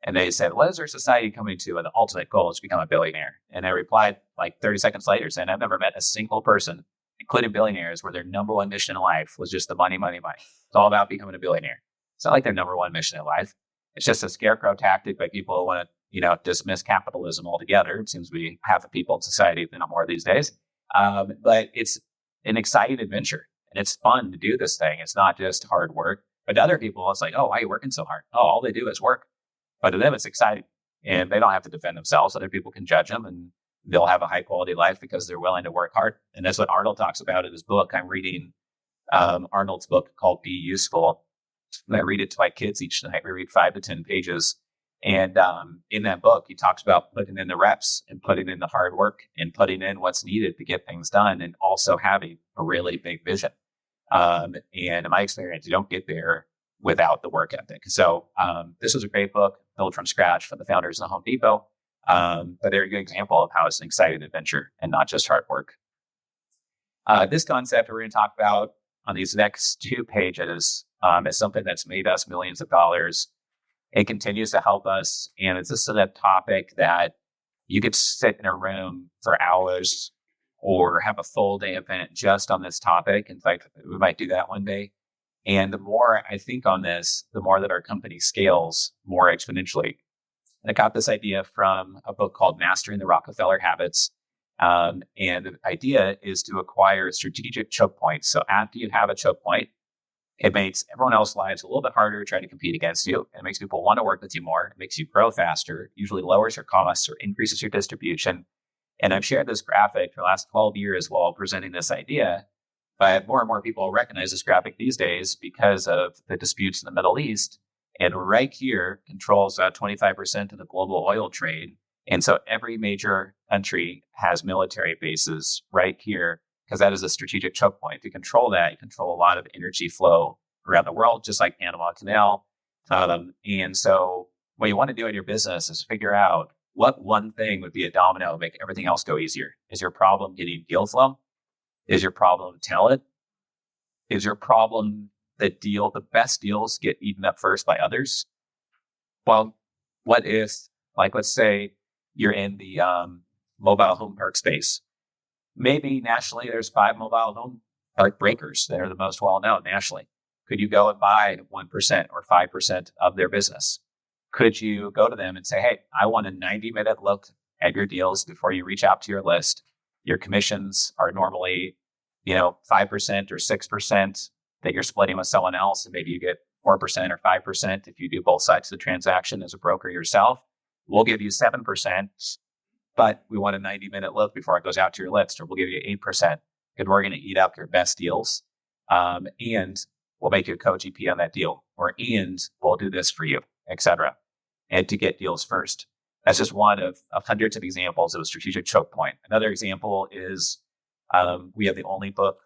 And they said, what is our society coming to? And the ultimate goal is to become a billionaire. And I replied like 30 seconds later saying, I've never met a single person, including billionaires, where their number one mission in life was just the money, money, money. It's all about becoming a billionaire. It's not like their number one mission in life. It's just a scarecrow tactic by people who want to, dismiss capitalism altogether. It seems to be half the people in society, if not more these days. But it's an exciting adventure and it's fun to do this thing. It's not just hard work. But to other people, it's like, oh, why are you working so hard? Oh, all they do is work. But to them, it's exciting and they don't have to defend themselves. Other people can judge them and they'll have a high quality life because they're willing to work hard. And that's what Arnold talks about in his book. I'm reading Arnold's book called Be Useful. And I read it to my kids each night. We read 5 to 10 pages. And in that book, he talks about putting in the reps and putting in the hard work and putting in what's needed to get things done and also having a really big vision. And in my experience, you don't get there without the work ethic. So this was a great book, built from scratch from the founders of Home Depot. But they're a good example of how it's an exciting adventure and not just hard work. This concept we're going to talk about on these next 2 pages is something that's made us millions of dollars. It continues to help us. And it's just a topic that you could sit in a room for hours or have a full day event just on this topic. In fact, we might do that one day. And the more I think on this, the more that our company scales more exponentially. And I got this idea from a book called Mastering the Rockefeller Habits. And the idea is to acquire strategic choke points. So after you have a choke point, it makes everyone else's lives a little bit harder to try to compete against you. It makes people want to work with you more. It makes you grow faster, usually lowers your costs or increases your distribution. And I've shared this graphic for the last 12 years while presenting this idea. But more and more people recognize this graphic these days because of the disputes in the Middle East. And right here controls 25% of the global oil trade. And so every major country has military bases right here because that is a strategic choke point. If you control that, you control a lot of energy flow around the world, just like Panama Canal. And so what you want to do in your business is figure out what one thing would be a domino to make everything else go easier. Is your problem getting deal flow? Is your problem talent? Is your problem the best deals get eaten up first by others? Well, what if, like, let's say you're in the mobile home park space. Maybe nationally, there's 5 mobile home park breakers that are the most well-known nationally. Could you go and buy 1% or 5% of their business? Could you go to them and say, hey, I want a 90-minute look at your deals before you reach out to your list? Your commissions are normally, 5% or 6% that you're splitting with someone else. And maybe you get 4% or 5% if you do both sides of the transaction as a broker yourself. We'll give you 7%, but we want a 90-minute look before it goes out to your list, or we'll give you 8% because we're going to eat up your best deals. And we'll make you a co-GP on that deal, and we'll do this for you, et cetera. And to get deals first. That's just one of hundreds of examples of a strategic choke point. Another example is we have the only book,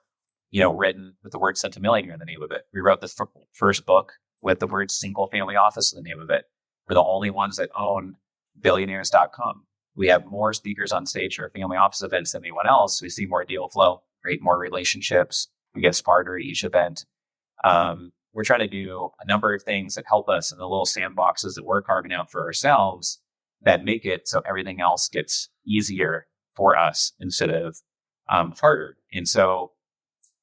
written with the word centimillionaire in the name of it. We wrote the first book with the word single family office in the name of it. We're the only ones that own billionaires.com. We have more speakers on stage at our family office events than anyone else. We see more deal flow, create more relationships. We get smarter at each event. We're trying to do a number of things that help us in the little sandboxes that we're carving out for ourselves that make it so everything else gets easier for us instead of harder. And so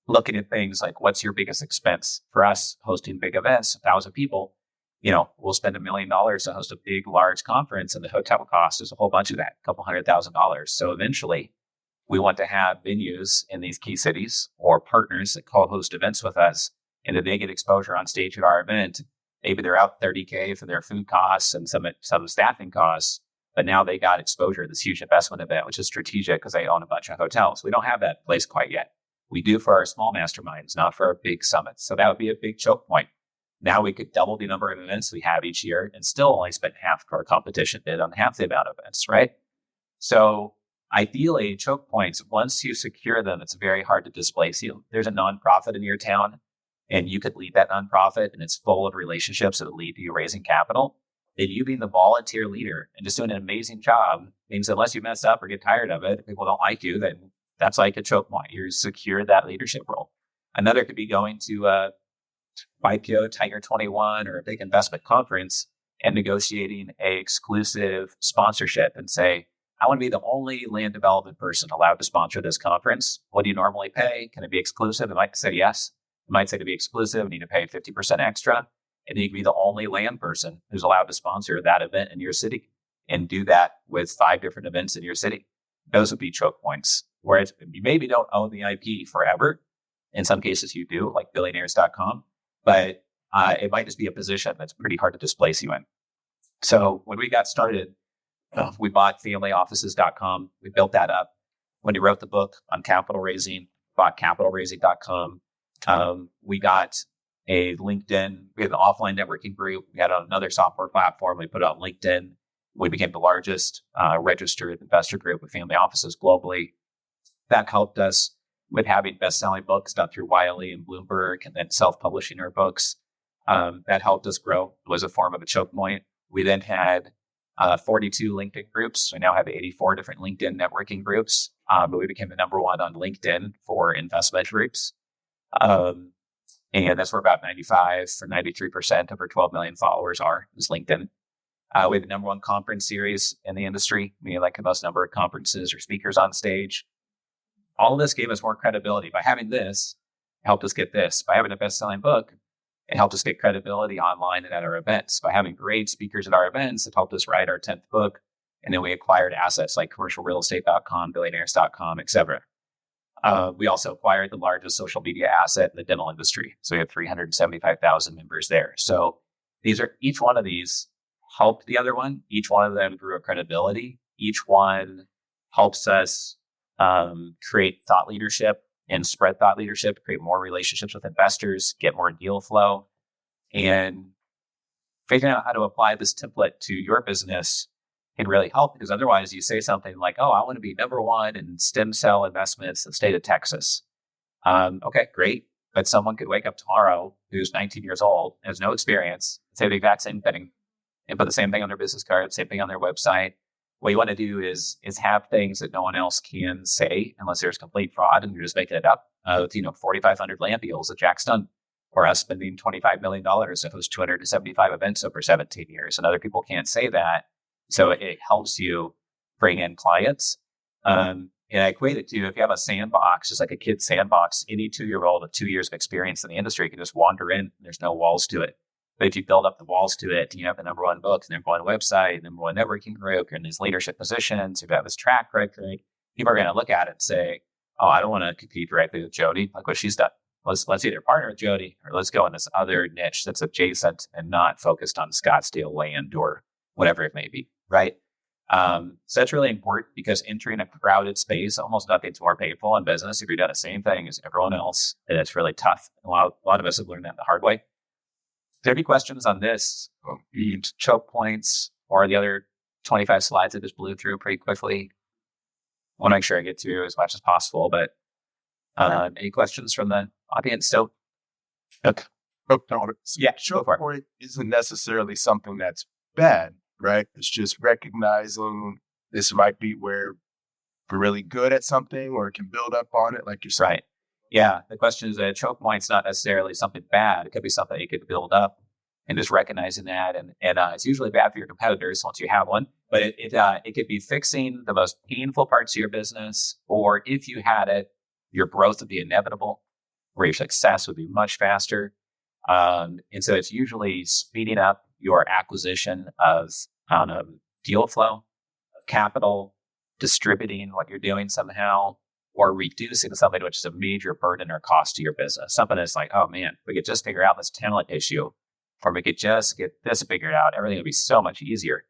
looking at things like what's your biggest expense for us hosting big events, 1,000 people, we'll spend $1 million to host a big, large conference, and the hotel cost is a whole bunch of that, a couple $100,000. So eventually we want to have venues in these key cities or partners that co-host events with us. And if they get exposure on stage at our event, maybe they're out $30K for their food costs and some staffing costs, but now they got exposure to this huge investment event, which is strategic because they own a bunch of hotels. We don't have that in place quite yet. We do for our small masterminds, not for our big summits. So that would be a big choke point. Now we could double the number of events we have each year and still only spend half of our competition did on half the amount of events, right? So ideally, choke points, once you secure them, it's very hard to displace you. There's a nonprofit in your town, and you could lead that nonprofit, and it's full of relationships that lead to you raising capital. Then you being the volunteer leader and just doing an amazing job means unless you mess up or get tired of it, people don't like you, then that's like a choke point. You're secure that leadership role. Another could be going to YPO, Tiger 21, or a big investment conference and negotiating a exclusive sponsorship and say, I want to be the only land development person allowed to sponsor this conference. What do you normally pay? Can it be exclusive? It might say yes. It might say to be exclusive, you need to pay 50% extra. And you can be the only land person who's allowed to sponsor that event in your city and do that with 5 different events in your city. Those would be choke points. Whereas you maybe don't own the IP forever. In some cases you do, like billionaires.com, but it might just be a position that's pretty hard to displace you in. So when we got started, we bought familyoffices.com. We built that up. When he wrote the book on capital raising, bought capitalraising.com. We got a LinkedIn. We had an offline networking group. We had another software platform. We put it on LinkedIn. We became the largest registered investor group of family offices globally. That helped us with having best-selling books done through Wiley and Bloomberg, and then self-publishing our books. That helped us grow. It was a form of a choke point. We then had 42 LinkedIn groups. We now have 84 different LinkedIn networking groups, but we became the number one on LinkedIn for investment groups. And that's where about 95 or 93% of our 12 million followers is LinkedIn. We have the number one conference series in the industry. We have like the most number of conferences or speakers on stage. All of this gave us more credibility. By having this, it helped us get this. By having a best-selling book, it helped us get credibility online and at our events. By having great speakers at our events, it helped us write our 10th book. And then we acquired assets like commercialrealestate.com, billionaires.com, et cetera. We also acquired the largest social media asset in the dental industry. So we have 375,000 members there. So each one of these helped the other one. Each one of them grew a credibility. Each one helps us create thought leadership and spread thought leadership, create more relationships with investors, get more deal flow, and figuring out how to apply this template to your business can really help, because otherwise you say something like, oh, I want to be number one in stem cell investments in the state of Texas. Okay, great. But someone could wake up tomorrow who's 19 years old, has no experience, say the exact same thing, and put the same thing on their business card, same thing on their website. What you want to do is have things that no one else can say unless there's complete fraud and you're just making it up. With 4,500 land deals that Jack's done, or us spending $25 million to host 275 events over 17 years, and other people can't say that. So it helps you bring in clients. And I equate it to, if you have a sandbox, just like a kid's sandbox, any 2-year-old with 2 years of experience in the industry can just wander in. There's no walls to it. But if you build up the walls to it, you have the number one book, the number one website, number one networking group, you're in these leadership positions, you've got this track record, people are going to look at it and say, oh, I don't want to compete directly with Jody, like what she's done. Let's either partner with Jody or let's go in this other niche that's adjacent and not focused on Scottsdale land or whatever it may be, right? So that's really important, because entering a crowded space, almost nothing's more painful in business if you're doing the same thing as everyone else, and it's really tough. A lot of us have learned that the hard way. If there are any questions on this, choke points, or the other 25 slides I just blew through pretty quickly, I want to make sure I get to as much as possible, but any questions from the audience still? Okay. Yeah, Choke point isn't necessarily something that's bad, right? It's just recognizing this might be where we're really good at something or can build up on it, like you're saying. Right. Yeah. The question is that choke point's not necessarily something bad. It could be something you could build up, and just recognizing that. And it's usually bad for your competitors once you have one, but it could be fixing the most painful parts of your business, or if you had it, your growth would be inevitable, where your success would be much faster. And so it's usually speeding up your acquisition of deal flow, of capital, distributing what you're doing somehow, or reducing something which is a major burden or cost to your business. Something that's like, oh man, we could just figure out this talent issue, or we could just get this figured out. Everything would be so much easier.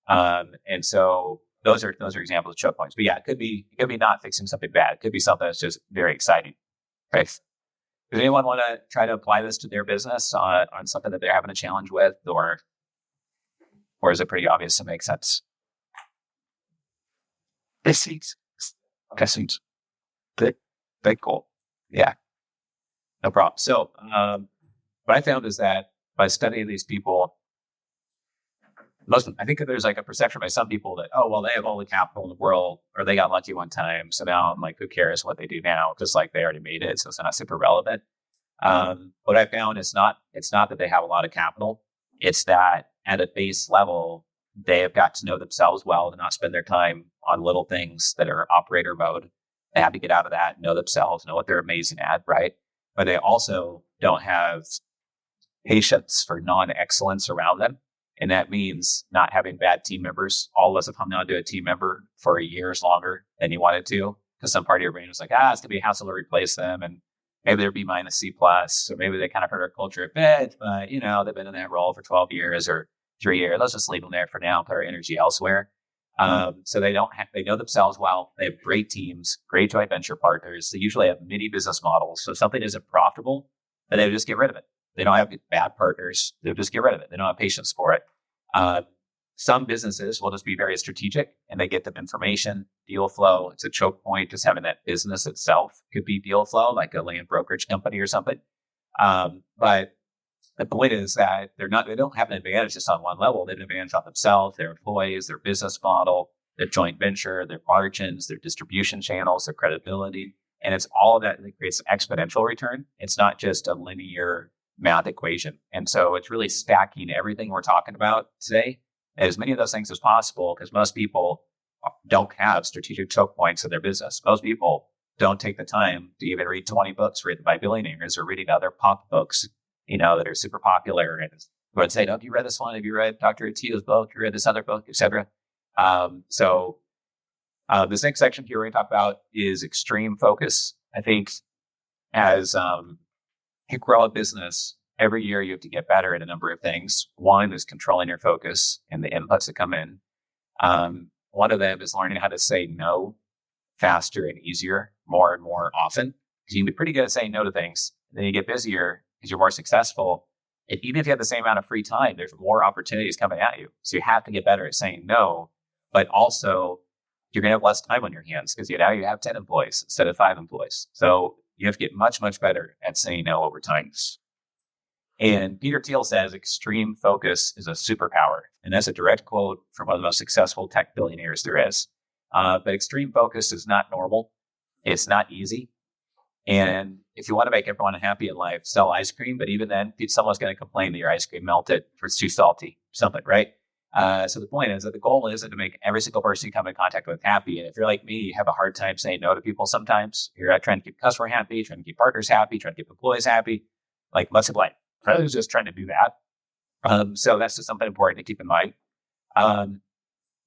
And so those are examples of choke points. But yeah, it could be not fixing something bad. It could be something that's just very exciting. Right? Does anyone want to try to apply this to their business on something that they're having a challenge with, or is it pretty obvious to make sense? It seems. Big goal. Yeah, no problem. So what I found is that by studying these people, I think that there's like a perception by some people that, oh, well, they have all the capital in the world, or they got lucky one time, so now I'm like, who cares what they do now? Just like they already made it, so it's not super relevant. What I found is it's not that they have a lot of capital. It's that at a base level, they have got to know themselves well to not spend their time on little things that are operator mode. They have to get out of that, know themselves, know what they're amazing at, right? But they also don't have patience for non-excellence around them. And that means not having bad team members. All of us have hung on to a team member for years longer than you wanted to, because some part of your brain was like, it's going to be a hassle to replace them. And maybe they're B minus C plus, or maybe they kind of hurt our culture a bit, but they've been in that role for 12 years or 3 years. Let's just leave them there for now, put our energy elsewhere. So they know themselves well. They have great teams, great joint venture partners. They usually have many business models. So if something isn't profitable, then they just get rid of it. They don't have bad partners. They'll just get rid of it. They don't have patience for it. Some businesses will just be very strategic, and they get them information, deal flow. It's a choke point. Just having that business itself could be deal flow, like a land brokerage company or something. But the point is that they don't have an advantage just on one level. They have an advantage on themselves, their employees, their business model, their joint venture, their margins, their distribution channels, their credibility. And it's all of that creates an exponential return. It's not just a linear math equation. And so it's really stacking everything we're talking about today, as many of those things as possible, because most people don't have strategic choke points in their business. Most people don't take the time to even read 20 books written by billionaires or reading other pop books, that are super popular. And would say, have you read this one? Have you read Dr. Atiyah's book? Have you read this other book, etc.? So this next section here we're going to talk about is extreme focus. I think as you grow a business, every year you have to get better at a number of things. One is controlling your focus and the inputs that come in. One of them is learning how to say no faster and easier, more and more often. Because you can be pretty good at saying no to things. Then you get busier because you're more successful. And even if you have the same amount of free time, there's more opportunities coming at you. So you have to get better at saying no, but also you're going to have less time on your hands because now you have 10 employees instead of 5 employees. So you have to get much, much better at saying no over time. And Peter Thiel says extreme focus is a superpower. And that's a direct quote from one of the most successful tech billionaires there is. But extreme focus is not normal. It's not easy. And if you want to make everyone happy in life, sell ice cream. But even then, someone's going to complain that your ice cream melted or it's too salty, something, right? So the point is that the goal isn't to make every single person you come in contact with happy. And if you're like me, you have a hard time saying no to people sometimes. You're trying to keep the customer happy, trying to keep partners happy, trying to keep employees happy. Like, let's complain. I was just trying to do that. So that's just something important to keep in mind.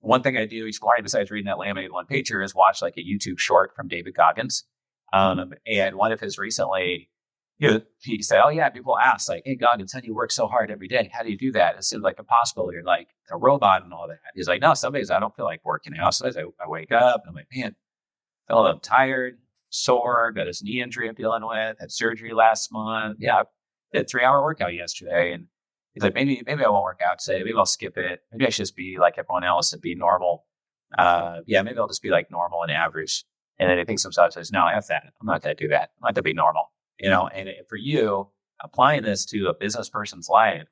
One thing I do each morning, besides reading that laminated one pager, is watch like a YouTube short from David Goggins. And one of his recently, he said, people ask like, hey, Goggins, how do you work so hard every day? How do you do that? It seems like impossible. You're like a robot and all that. He's like, no, some days I don't feel like working out. Some days I wake up and I'm like, man, I feel a little tired, sore, got this knee injury I'm dealing with, had surgery last month. Yeah, I did a 3-hour workout yesterday. And he's like, maybe I won't work out today. Maybe I'll skip it. Maybe I should just be like everyone else and be normal. Maybe I'll just be like normal and average. And then he thinks himself, says, no, F that. I'm not going to do that. I'm not going to be normal. And for you, applying this to a business person's life,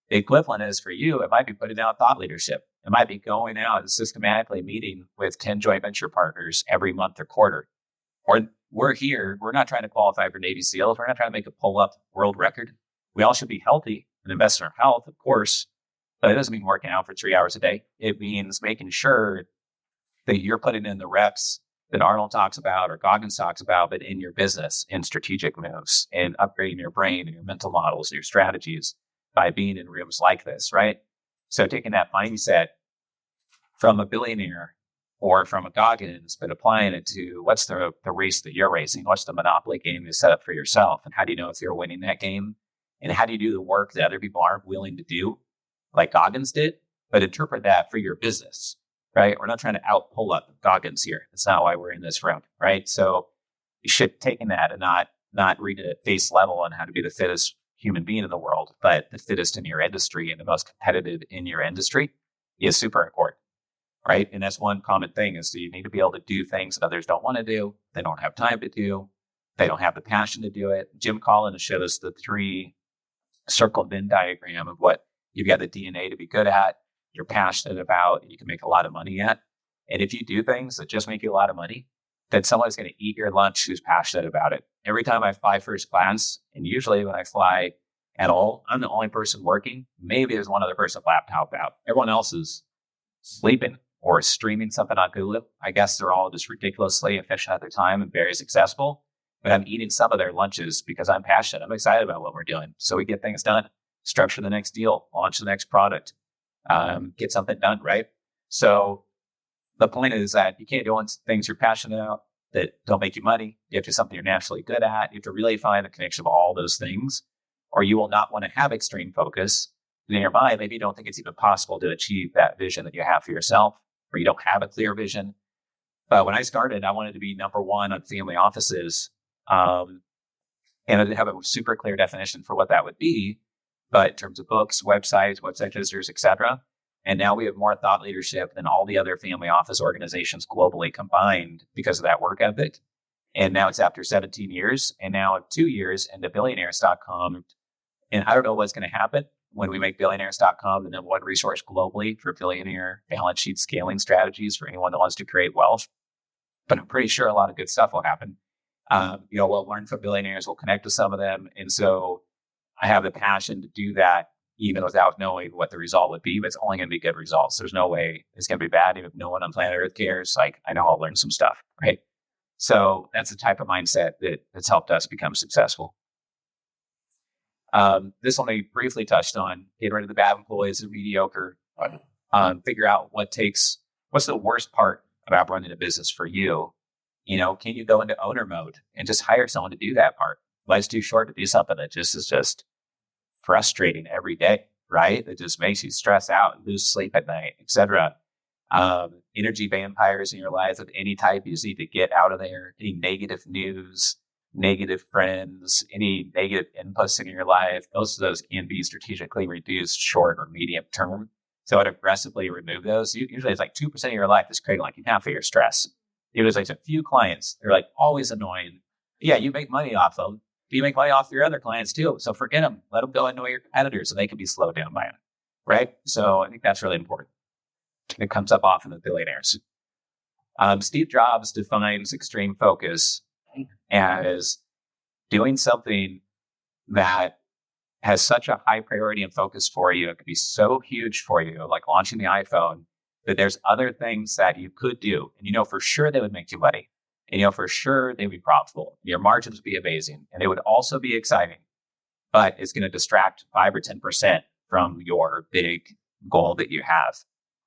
the equivalent is for you, it might be putting out thought leadership. It might be going out and systematically meeting with 10 joint venture partners every month or quarter. Or we're not trying to qualify for Navy SEALs. We're not trying to make a pull-up world record. We all should be healthy and invest in our health, of course, but it doesn't mean working out for 3 hours a day. It means making sure that you're putting in the reps that Arnold talks about or Goggins talks about, but in your business, in strategic moves, and upgrading your brain and your mental models and your strategies by being in rooms like this, right? So taking that mindset from a billionaire or from a Goggins, but applying it to what's the race that you're racing? What's the monopoly game you set up for yourself? And how do you know if you're winning that game? And how do you do the work that other people aren't willing to do, like Goggins did, but interpret that for your business? Right? We're not trying to out-pull up Goggins here. That's not why we're in this room, right? So you should take that and not read it at face level on how to be the fittest human being in the world, but the fittest in your industry and the most competitive in your industry is super important, right? And that's one common thing is that you need to be able to do things that others don't want to do. They don't have time to do. They don't have the passion to do it. Jim Collins showed us the 3 circle Venn diagram of what you've got the DNA to be good at, you're passionate about, and you can make a lot of money at. And if you do things that just make you a lot of money, then someone's going to eat your lunch who's passionate about it. Every time I fly first class, and usually when I fly at all. I'm the only person working. Maybe there's one other person laptop out. Everyone else is sleeping or streaming something on Hulu. I guess they're all just ridiculously efficient at their time and very successful. But I'm eating some of their lunches because I'm passionate. I'm excited about what we're doing. So we get things done, structure the next deal, launch the next product, get something done, right? So the point is that you can't do things you're passionate about that don't make you money. You have to do something you're naturally good at. You have to really find the connection of all those things, or you will not want to have extreme focus. In your mind, maybe you don't think it's even possible to achieve that vision that you have for yourself, or you don't have a clear vision. But when I started, I wanted to be number one on family offices. And I didn't have a super clear definition for what that would be, but in terms of books, website visitors, etc. And now we have more thought leadership than all the other family office organizations globally combined because of that work ethic. And now it's after 17 years, and now 2 years into billionaires.com. And I don't know what's going to happen when we make billionaires.com the number one resource globally for billionaire balance sheet scaling strategies for anyone that wants to create wealth. But I'm pretty sure a lot of good stuff will happen. We'll learn from billionaires, we'll connect with some of them. And so I have the passion to do that even without knowing what the result would be, but it's only going to be good results. There's no way it's going to be bad. Even if no one on planet Earth cares, like I know I'll learn some stuff, right? So that's the type of mindset that's helped us become successful. This one I briefly touched on, get rid of the bad employees and mediocre, figure out what's the worst part about running a business for you. Can you go into owner mode and just hire someone to do that part? Life's too short to do something that is just frustrating every day, right? It just makes you stress out and lose sleep at night, etc. Energy vampires in your life of any type, you just need to get out of there. Any negative news, negative friends, any negative inputs in your life, most of those can be strategically reduced short or medium term. So I'd aggressively remove those. Usually it's like 2% of your life is creating like half of your stress. There's like a few clients, they're like always annoying. Yeah, you make money off them. You make money off your other clients too. So forget them. Let them go annoy your competitors so they can be slowed down by it. Right? So I think that's really important. It comes up often with billionaires. Steve Jobs defines extreme focus as doing something that has such a high priority and focus for you. It could be so huge for you, like launching the iPhone, that there's other things that you could do. And for sure they would make you money. And for sure they'd be profitable. Your margins would be amazing. And it would also be exciting. But it's going to distract 5 or 10% from your big goal that you have.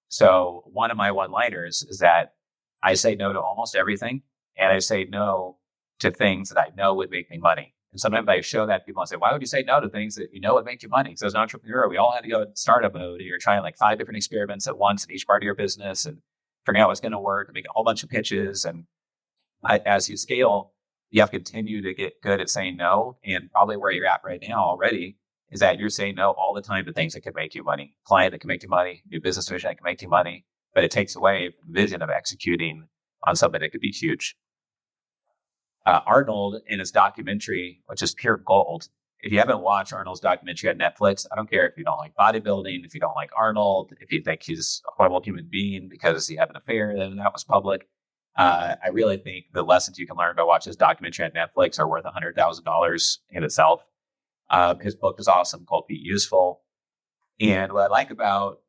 So one of my one-liners is that I say no to almost everything. And I say no to things that I know would make me money. And sometimes I show that people and say, why would you say no to things that you know would make you money? So as an entrepreneur, we all had to go in startup mode. And you're trying like 5 different experiments at once in each part of your business and figuring out what's going to work and making a whole bunch of pitches. And as you scale, you have to continue to get good at saying no. And probably where you're at right now already is that you're saying no all the time to things that could make you money, client that can make you money, new business vision that can make you money. But it takes away the vision of executing on something that could be huge. Arnold in his documentary, which is pure gold. If you haven't watched Arnold's documentary on Netflix, I don't care if you don't like bodybuilding, if you don't like Arnold, if you think he's a horrible human being because he had an affair and that was public. I really think the lessons you can learn by watching his documentary on Netflix are worth $100,000 in itself. His book is awesome, called Be Useful. And what I like about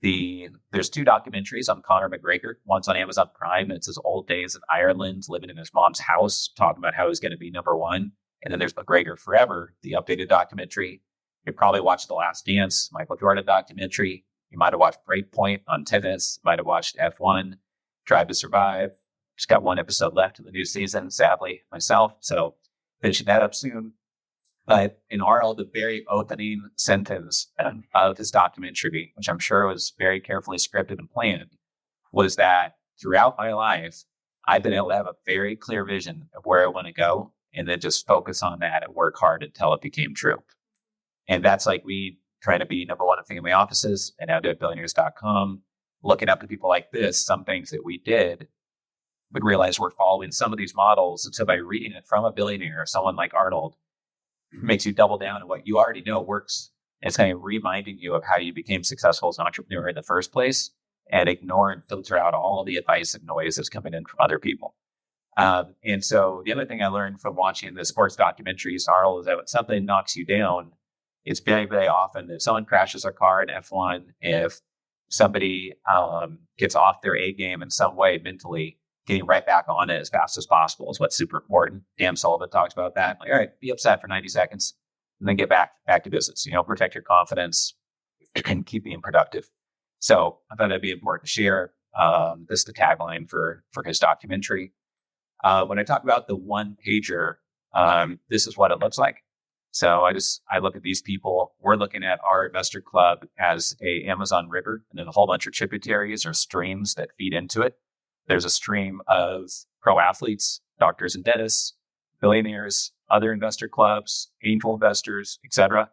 there's 2 documentaries on Conor McGregor. One's on Amazon Prime. It's his old days in Ireland, living in his mom's house, talking about how he's going to be number one. And then there's McGregor Forever, the updated documentary. You probably watched The Last Dance, Michael Jordan documentary. You might have watched Breakpoint on tennis. You might have watched F1, Drive to Survive. Just got 1 episode left in the new season, sadly, myself. So finishing that up soon. But in Arnold, the very opening sentence of his documentary, which I'm sure was very carefully scripted and planned, was that throughout my life, I've been able to have a very clear vision of where I want to go and then just focus on that and work hard until it became true. And that's like we trying to be number one in family offices and now do at billionaires.com, looking up to people like this, some things that we did, would realize we're following some of these models. And so by reading it from a billionaire, someone like Arnold, makes you double down on what you already know works. It's kind of reminding you of how you became successful as an entrepreneur in the first place and ignore and filter out all the advice and noise that's coming in from other people. And so the other thing I learned from watching the sports documentaries, Arnold, is that when something knocks you down, it's very, very often if someone crashes their car in F1, if somebody gets off their A game in some way mentally, getting right back on it as fast as possible is what's super important. Dan Sullivan talks about that. Like, all right, be upset for 90 seconds and then get back to business. Protect your confidence and keep being productive. So I thought it'd be important to share. This is the tagline for his documentary. When I talk about the one pager, this is what it looks like. So I look at these people. We're looking at our investor club as a Amazon River, and then a whole bunch of tributaries or streams that feed into it. There's a stream of pro athletes, doctors and dentists, billionaires, other investor clubs, angel investors, etc.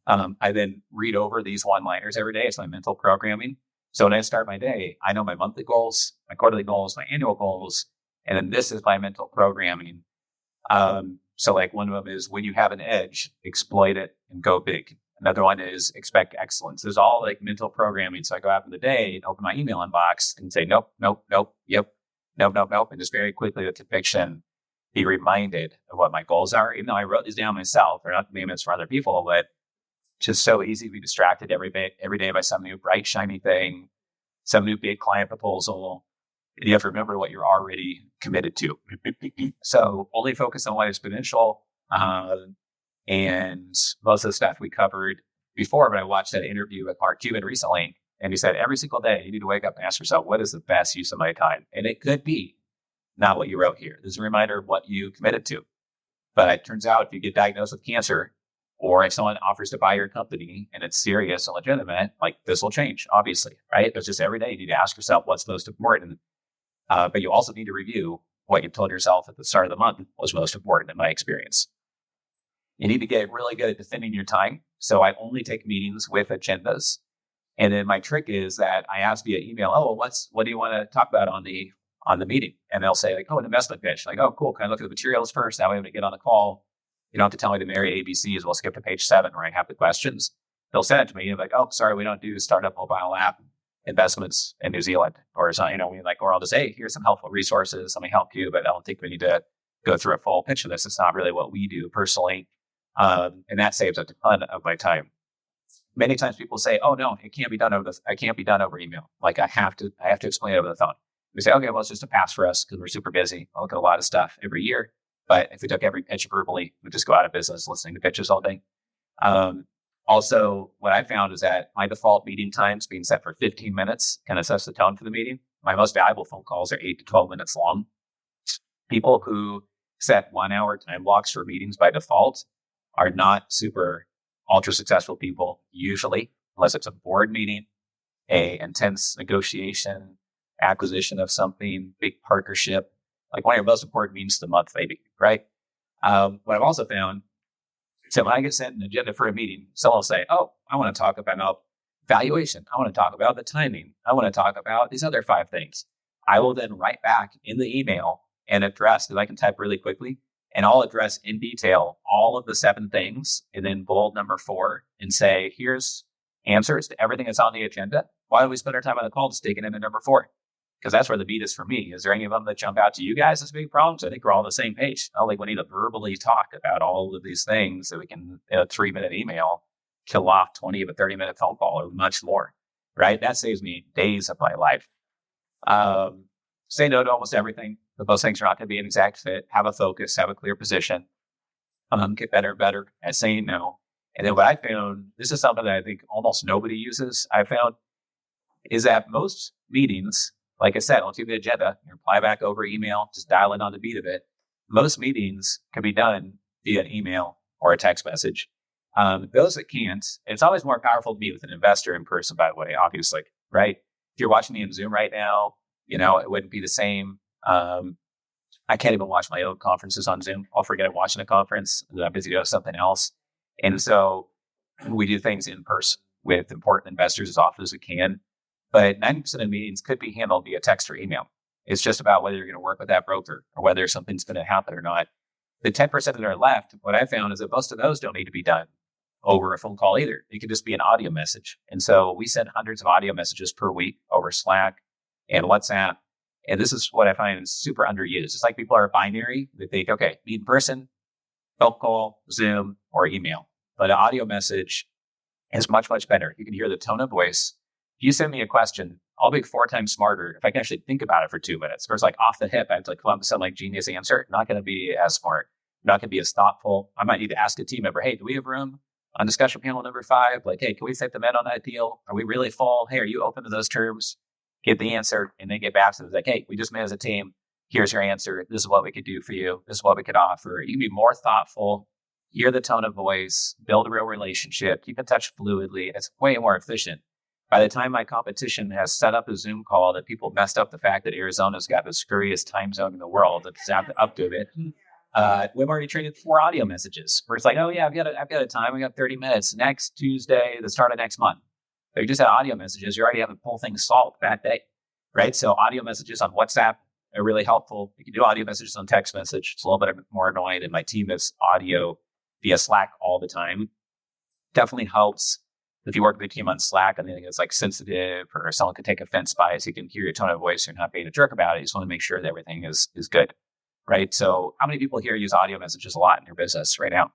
I then read over these one-liners every day. It's my mental programming. So when I start my day, I know my monthly goals, my quarterly goals, my annual goals, and then this is my mental programming. So like one of them is when you have an edge, exploit it and go big. Another one is expect excellence. There's all like mental programming. So I go out in the day and open my email inbox and say, nope, yep, nope. And just very quickly with conviction, be reminded of what my goals are. Even though I wrote these down myself, they're not payments for other people, but just so easy to be distracted every day by some new bright, shiny thing, some new big client proposal. You have to remember what you're already committed to. So only focus on what is exponential. And most of the stuff we covered before, but I watched that interview with Mark Cuban recently, and he said every single day you need to wake up and ask yourself, what is the best use of my time? And it could be not what you wrote here. There's a reminder of what you committed to. But it turns out if you get diagnosed with cancer, or if someone offers to buy your company and it's serious and legitimate, like this will change, obviously, right? There's just every day you need to ask yourself what's most important. But you also need to review what you told yourself at the start of the month was most important in my experience. You need to get really good at defending your time. So I only take meetings with agendas. And then my trick is that I ask via email, what do you want to talk about on the meeting? And they'll say like, an investment pitch. Like, oh, cool. Can I look at the materials first? That way when I get on the call, you don't have to tell me to marry ABCs. We'll skip to page 7 where I have the questions. They'll send it to me and like, oh, sorry, we don't do startup mobile app investments in New Zealand or something. Or I'll just say, here's some helpful resources. Let me help you. But I don't think we need to go through a full pitch of this. It's not really what we do personally. And that saves a ton of my time. Many times people say, oh no, it can't be done over email. Like I have to explain it over the phone. We say, okay, well, it's just a pass for us because we're super busy. I look at a lot of stuff every year. But if we took every pitch verbally, we'd just go out of business listening to pitches all day. Also, what I found is that my default meeting times being set for 15 minutes kind of sets the tone for the meeting. My most valuable phone calls are 8 to 12 minutes long. People who set 1 hour time blocks for meetings by default are not super ultra successful people usually, unless it's a board meeting, a intense negotiation, acquisition of something, big partnership, like one of your most important meetings of the month, maybe, right? What I've also found, so when I get sent an agenda for a meeting, someone will say, oh, I want to talk about valuation. I want to talk about the timing. I want to talk about these other 5 things. I will then write back in the email and address, because I can type really quickly, and I'll address in detail all of the 7 things and then bold number 4 and say, here's answers to everything that's on the agenda. Why don't we spend our time on the call just digging into number 4? Because that's where the beat is for me. Is there any of them that jump out to you guys as big problems? I think we're all on the same page. I don't think we need to verbally talk about all of these things so we can, in a 3-minute email, kill off 20 of a 30-minute phone call or much more, right? That saves me days of my life. Say no to almost everything, but those things are not going to be an exact fit. Have a focus, have a clear position, get better and better at saying no. And then what I found, this is something that I think almost nobody uses, I found, is that most meetings, like I said, I'll do the agenda, reply back over email, just dial in on the beat of it. Most meetings can be done via an email or a text message. Those that can't, it's always more powerful to meet with an investor in person, by the way, obviously, right? If you're watching me in Zoom right now, it wouldn't be the same. I can't even watch my own conferences on Zoom. I'll forget watching a conference. I'm busy doing something else. And so we do things in person with important investors as often as we can. But 90% of meetings could be handled via text or email. It's just about whether you're going to work with that broker or whether something's going to happen or not. The 10% that are left, what I found is that most of those don't need to be done over a phone call either. It could just be an audio message. And so we send hundreds of audio messages per week over Slack and WhatsApp. And this is what I find is super underused. It's like people are binary. They think, okay, meet in person, phone call, Zoom, or email. But an audio message is much, much better. You can hear the tone of voice. If you send me a question, I'll be 4 times smarter if I can actually think about it for 2 minutes. Versus like off the hip, I have to like come up with some like genius answer. Not going to be as smart. Not going to be as thoughtful. I might need to ask a team member, hey, do we have room on discussion panel number 5? Like, hey, can we set the men on that deal? Are we really full? Hey, are you open to those terms? Get the answer and then get back to them. Like, hey, we just met as a team. Here's your answer. This is what we could do for you. This is what we could offer. You can be more thoughtful, hear the tone of voice, build a real relationship, keep in touch fluidly. It's way more efficient. By the time my competition has set up a Zoom call that people messed up the fact that Arizona's got the scurriest time zone in the world, it's up to it. We've already traded 4 audio messages where it's like, oh yeah, I've got a time. We got 30 minutes next Tuesday, the start of next month. So you just had audio messages. You already have the whole thing solved that day, right? So audio messages on WhatsApp are really helpful. You can do audio messages on text message. It's a little bit more annoying. And my team is audio via Slack all the time. Definitely helps if you work with a team on Slack and anything that's like sensitive or someone could take offense by it. So you can hear your tone of voice. You're not being a jerk about it. You just want to make sure that everything is good, right? So how many people here use audio messages a lot in your business right now?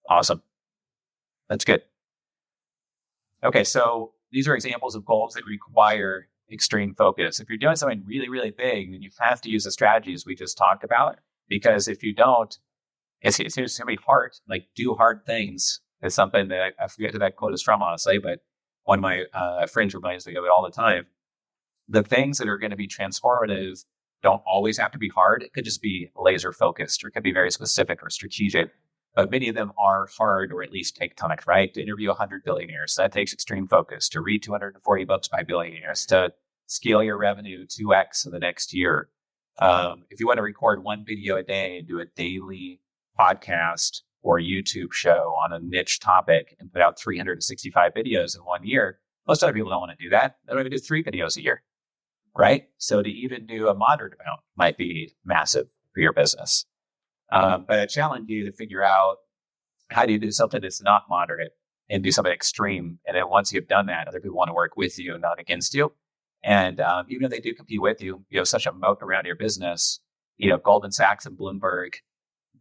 Awesome. That's good. Okay, so these are examples of goals that require extreme focus. If you're doing something really, really big, then you have to use the strategies we just talked about, because if you don't, it's going to be hard. Like, do hard things is something that I forget who that quote is from, honestly, but one of my friends reminds me of it all the time. The things that are going to be transformative don't always have to be hard. It could just be laser focused, or it could be very specific or strategic. But many of them are hard, or at least take time, right? To interview 100 billionaires, that takes extreme focus. To read 240 books by billionaires, to scale your revenue 2x in the next year. If you want to record 1 video a day and do a daily podcast or YouTube show on a niche topic and put out 365 videos in 1 year, most other people don't want to do that. They don't even do 3 videos a year, right? So to even do a moderate amount might be massive for your business. But I challenge you to figure out, how do you do something that's not moderate and do something extreme? And then once you've done that, other people want to work with you, not against you. And even if they do compete with you, you have such a moat around your business. Goldman Sachs and Bloomberg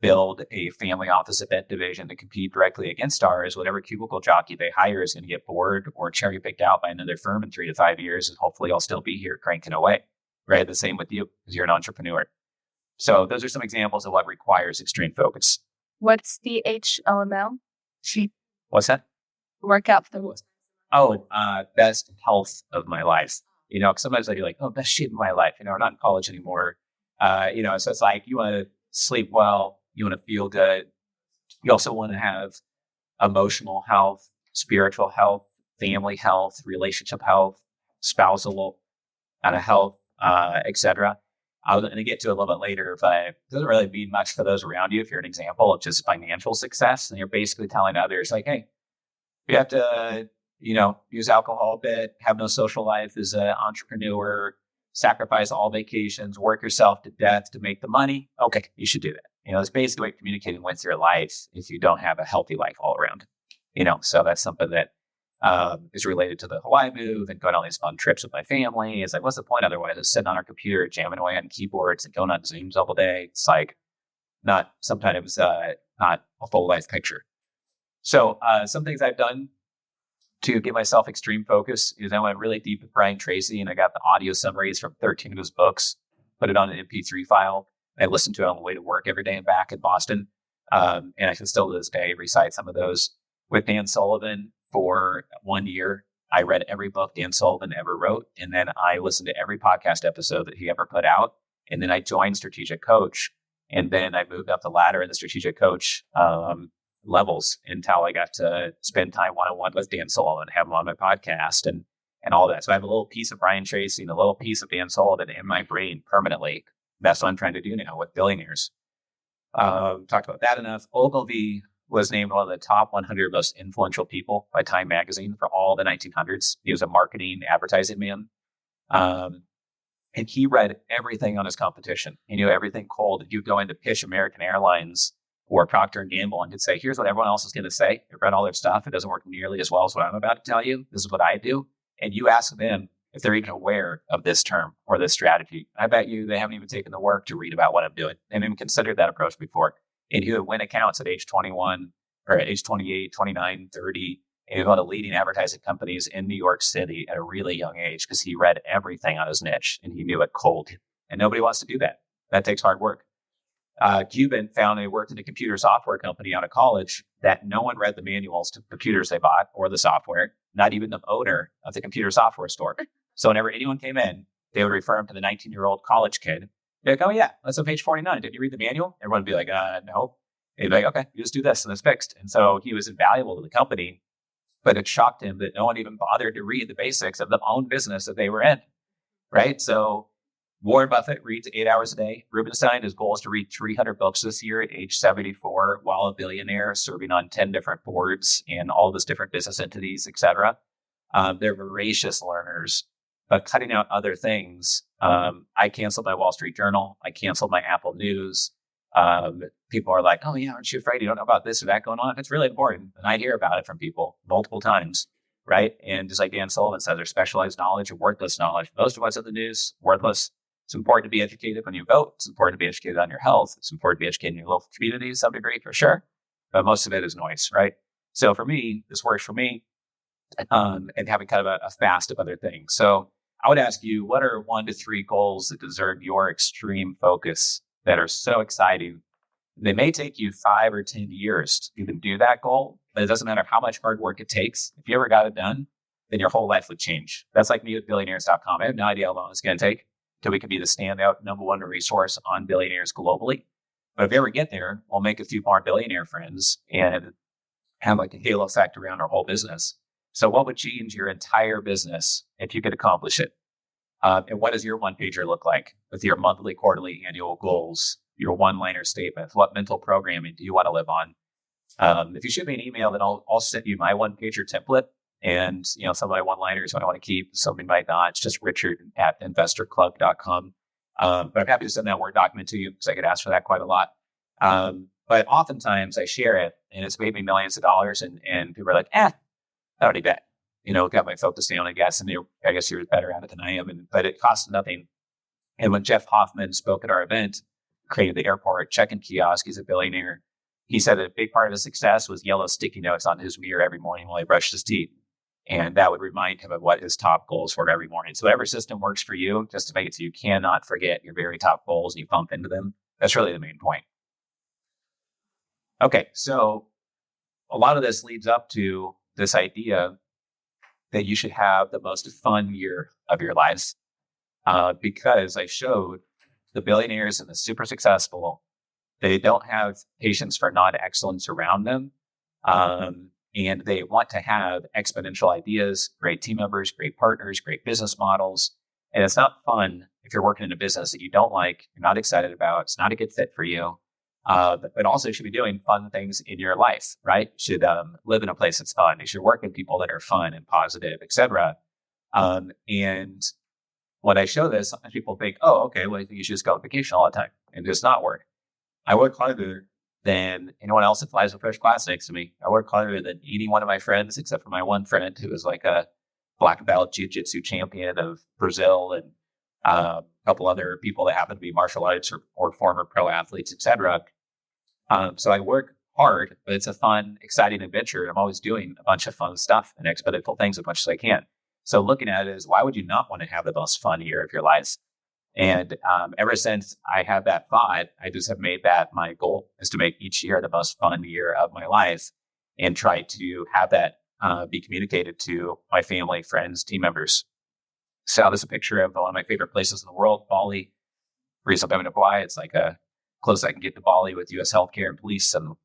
build a family office event division to compete directly against ours. Whatever cubicle jockey they hire is going to get bored or cherry picked out by another firm in 3 to 5 years. And hopefully I'll still be here cranking away, right? The same with you, because you're an entrepreneur. So those are some examples of what requires extreme focus. What's the HLML? What's that? Workout for the Oh, best health of my life. 'Cause sometimes I do like, best shape of my life. We're not in college anymore. So it's like, you want to sleep well, you want to feel good. You also want to have emotional health, spiritual health, family health, relationship health, spousal kind of health, etc. I was going to get to it a little bit later, but it doesn't really mean much for those around you if you're an example of just financial success. And you're basically telling others like, hey, you have to, use alcohol a bit, have no social life as an entrepreneur, sacrifice all vacations, work yourself to death to make the money. Okay, you should do that. It's basically like communicating with your life if you don't have a healthy life all around. So that's something that is related to the Hawaii move and going on these fun trips with my family. It's like, what's the point otherwise? Just sitting on our computer, jamming away on keyboards and going on Zooms all day. It's like sometimes not a full life picture. So some things I've done to give myself extreme focus is I went really deep with Brian Tracy, and I got the audio summaries from 13 of his books, put it on an MP3 file. I listened to it on the way to work every day and back in Boston. And I can still to this day recite some of those. With Dan Sullivan for 1 year, I read every book Dan Sullivan ever wrote. And then I listened to every podcast episode that he ever put out. And then I joined Strategic Coach. And then I moved up the ladder in the Strategic Coach levels until I got to spend time one-on-one with Dan Sullivan, have him on my podcast and all that. So I have a little piece of Brian Tracy and a little piece of Dan Sullivan in my brain permanently. That's what I'm trying to do now with billionaires. Talked about that enough. Ogilvy was named one of the top 100 most influential people by Time Magazine for all the 1900s. He was a marketing advertising man. And he read everything on his competition. He knew everything cold. You'd go in to pitch American Airlines or Procter & Gamble and he'd say, here's what everyone else is going to say. They read all their stuff. It doesn't work nearly as well as what I'm about to tell you. This is what I do. And you ask them if they're even aware of this term or this strategy. I bet you they haven't even taken the work to read about what I'm doing. They haven't even considered that approach before. And he would win accounts at age 21 or at age 28, 29, 30, and he go to leading advertising companies in New York City at a really young age because he read everything on his niche and he knew it cold. And nobody wants to do that. That takes hard work. Cuban found he worked in a computer software company out of college that no one read the manuals to computers they bought or the software, not even the owner of the computer software store. So whenever anyone came in, they would refer him to the 19-year-old college kid. They're like, oh yeah, that's on page 49. Did you read the manual? Everyone would be like, no. They'd be like, okay, you just do this and it's fixed. And so he was invaluable to the company, but it shocked him that no one even bothered to read the basics of the own business that they were in, right? So Warren Buffett reads 8 hours a day. Rubenstein, his goal is to read 300 books this year at age 74 while a billionaire, serving on 10 different boards and all those different business entities, et cetera. They're voracious learners, but cutting out other things. I canceled my Wall Street Journal. I canceled my Apple News. People are like, oh yeah, aren't you afraid you don't know about this or that going on? It's really important. And I hear about it from people multiple times, right? And just like Dan Sullivan says, there's specialized knowledge and worthless knowledge. Most of what's in the news, worthless. It's important to be educated when you vote. It's important to be educated on your health. It's important to be educated in your local community to some degree, for sure. But most of it is noise, right? So for me, this works for me, and having kind of a fast of other things. So I would ask you, what are 1 to 3 goals that deserve your extreme focus that are so exciting? They may take you 5 or 10 years to even do that goal, but it doesn't matter how much hard work it takes. If you ever got it done, then your whole life would change. That's like me with billionaires.com. I have no idea how long it's going to take till we can be the standout #1 resource on billionaires globally. But if we ever get there, we'll make a few more billionaire friends and have like a halo effect around our whole business. So what would change your entire business if you could accomplish it? And what does your one-pager look like with your monthly, quarterly, annual goals, your one-liner statement? What mental programming do you want to live on? If you shoot me an email, then I'll send you my one-pager template and some of my one-liners I want to keep, some might not. It's just richard@investorclub.com. But I'm happy to send that Word document to you because I get asked for that quite a lot. But oftentimes I share it and it's made me millions of dollars and people are like, I don't need that. Got my focus down, I guess, and I guess you're better at it than I am. But it costs nothing. And when Jeff Hoffman spoke at our event, created the airport check-in kiosk, he's a billionaire. He said that a big part of his success was yellow sticky notes on his mirror every morning while he brushed his teeth. And that would remind him of what his top goals were every morning. So whatever system works for you, just to make it so you cannot forget your very top goals and you bump into them. That's really the main point. Okay, so a lot of this leads up to this idea that you should have the most fun year of your lives. Because I showed the billionaires and the super successful, they don't have patience for non-excellence around them. And they want to have exponential ideas, great team members, great partners, great business models. And it's not fun if you're working in a business that you don't like, you're not excited about, it's not a good fit for you. But also you should be doing fun things in your life, right? You should live in a place that's fun. You should work with people that are fun and positive, et cetera. And when I show this, sometimes people think, oh, okay, well, you should just go on vacation all the time and just not work. I work harder than anyone else that flies a first class next to me. I work harder than any one of my friends, except for my one friend who is like a black belt jiu-jitsu champion of Brazil and a couple other people that happen to be martial arts or former pro athletes, et cetera. So I work hard, but it's a fun, exciting adventure. I'm always doing a bunch of fun stuff and exponential things as much as I can. So looking at it is, why would you not want to have the most fun year of your life? And ever since I had that thought, I just have made that my goal, is to make each year the most fun year of my life and try to have that be communicated to my family, friends, team members. So this is a picture of one of my favorite places in the world, Bali. The reason I'm going to Hawaii, it's like close I can get to Bali with U.S. healthcare and police and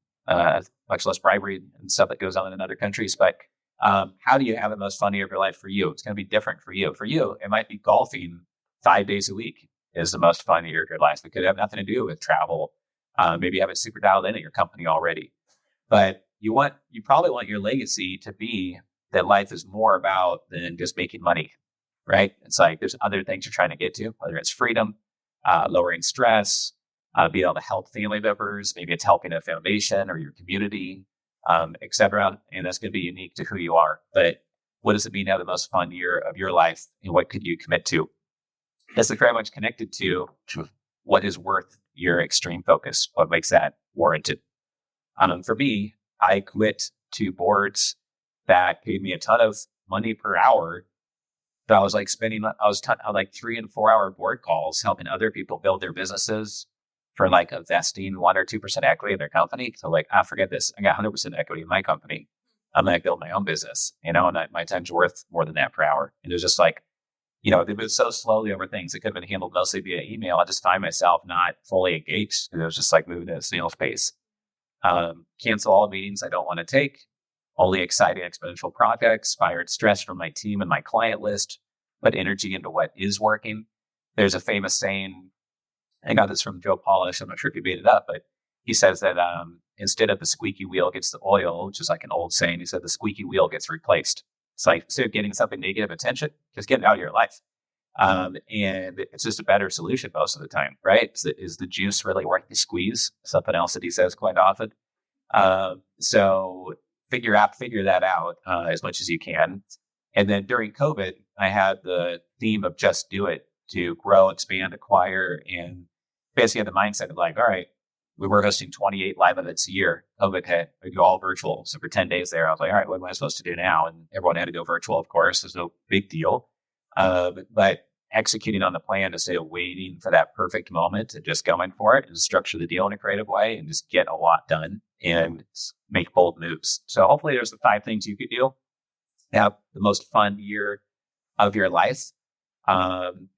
much less bribery and stuff that goes on in other countries. But how do you have the most fun year of your life for you? It's going to be different for you. For you, it might be golfing 5 days a week is the most fun year of your life. It could have nothing to do with travel. Maybe you have it super dialed in at your company already. But you probably want your legacy to be that life is more about than just making money, right? It's like there's other things you're trying to get to, whether it's freedom, lowering stress, being able to help family members, maybe it's helping a foundation or your community, et cetera. And that's going to be unique to who you are. But what does it mean to have the most fun year of your life? And what could you commit to? This is very much connected to what is worth your extreme focus, what makes that warranted. For me, I quit 2 boards that paid me a ton of money per hour. But I was like like 3 and 4 hour board calls helping other people build their businesses for like investing 1 or 2% equity in their company. So like, forget this. I got 100% equity in my company. I'm going to build my own business, and my time's worth more than that per hour. And it was just like, they moved so slowly over things. It could have been handled mostly via email. I just find myself not fully engaged. It was just like moving at a snail's pace. Cancel all meetings I don't want to take. Only exciting exponential projects, fired stress from my team and my client list, put energy into what is working. There's a famous saying, I got this from Joe Polish. I'm not sure if he made it up, but he says that instead of the squeaky wheel gets the oil, which is like an old saying, he said the squeaky wheel gets replaced. It's like, instead of getting something negative attention, just get it out of your life. And it's just a better solution most of the time, right? Is the juice really worth the squeeze? Something else that he says quite often. So figure that out as much as you can. And then during COVID, I had the theme of just do it, to grow, expand, acquire, and basically had the mindset of like, all right, we were hosting 28 live events a year. COVID hit, we go all virtual. So for 10 days there, I was like, all right, what am I supposed to do now? And everyone had to go virtual, of course. There's no big deal. But executing on the plan instead of waiting for that perfect moment and just going for it and structure the deal in a creative way and just get a lot done and make bold moves. So hopefully there's the 5 things you could do. Have the most fun year of your life.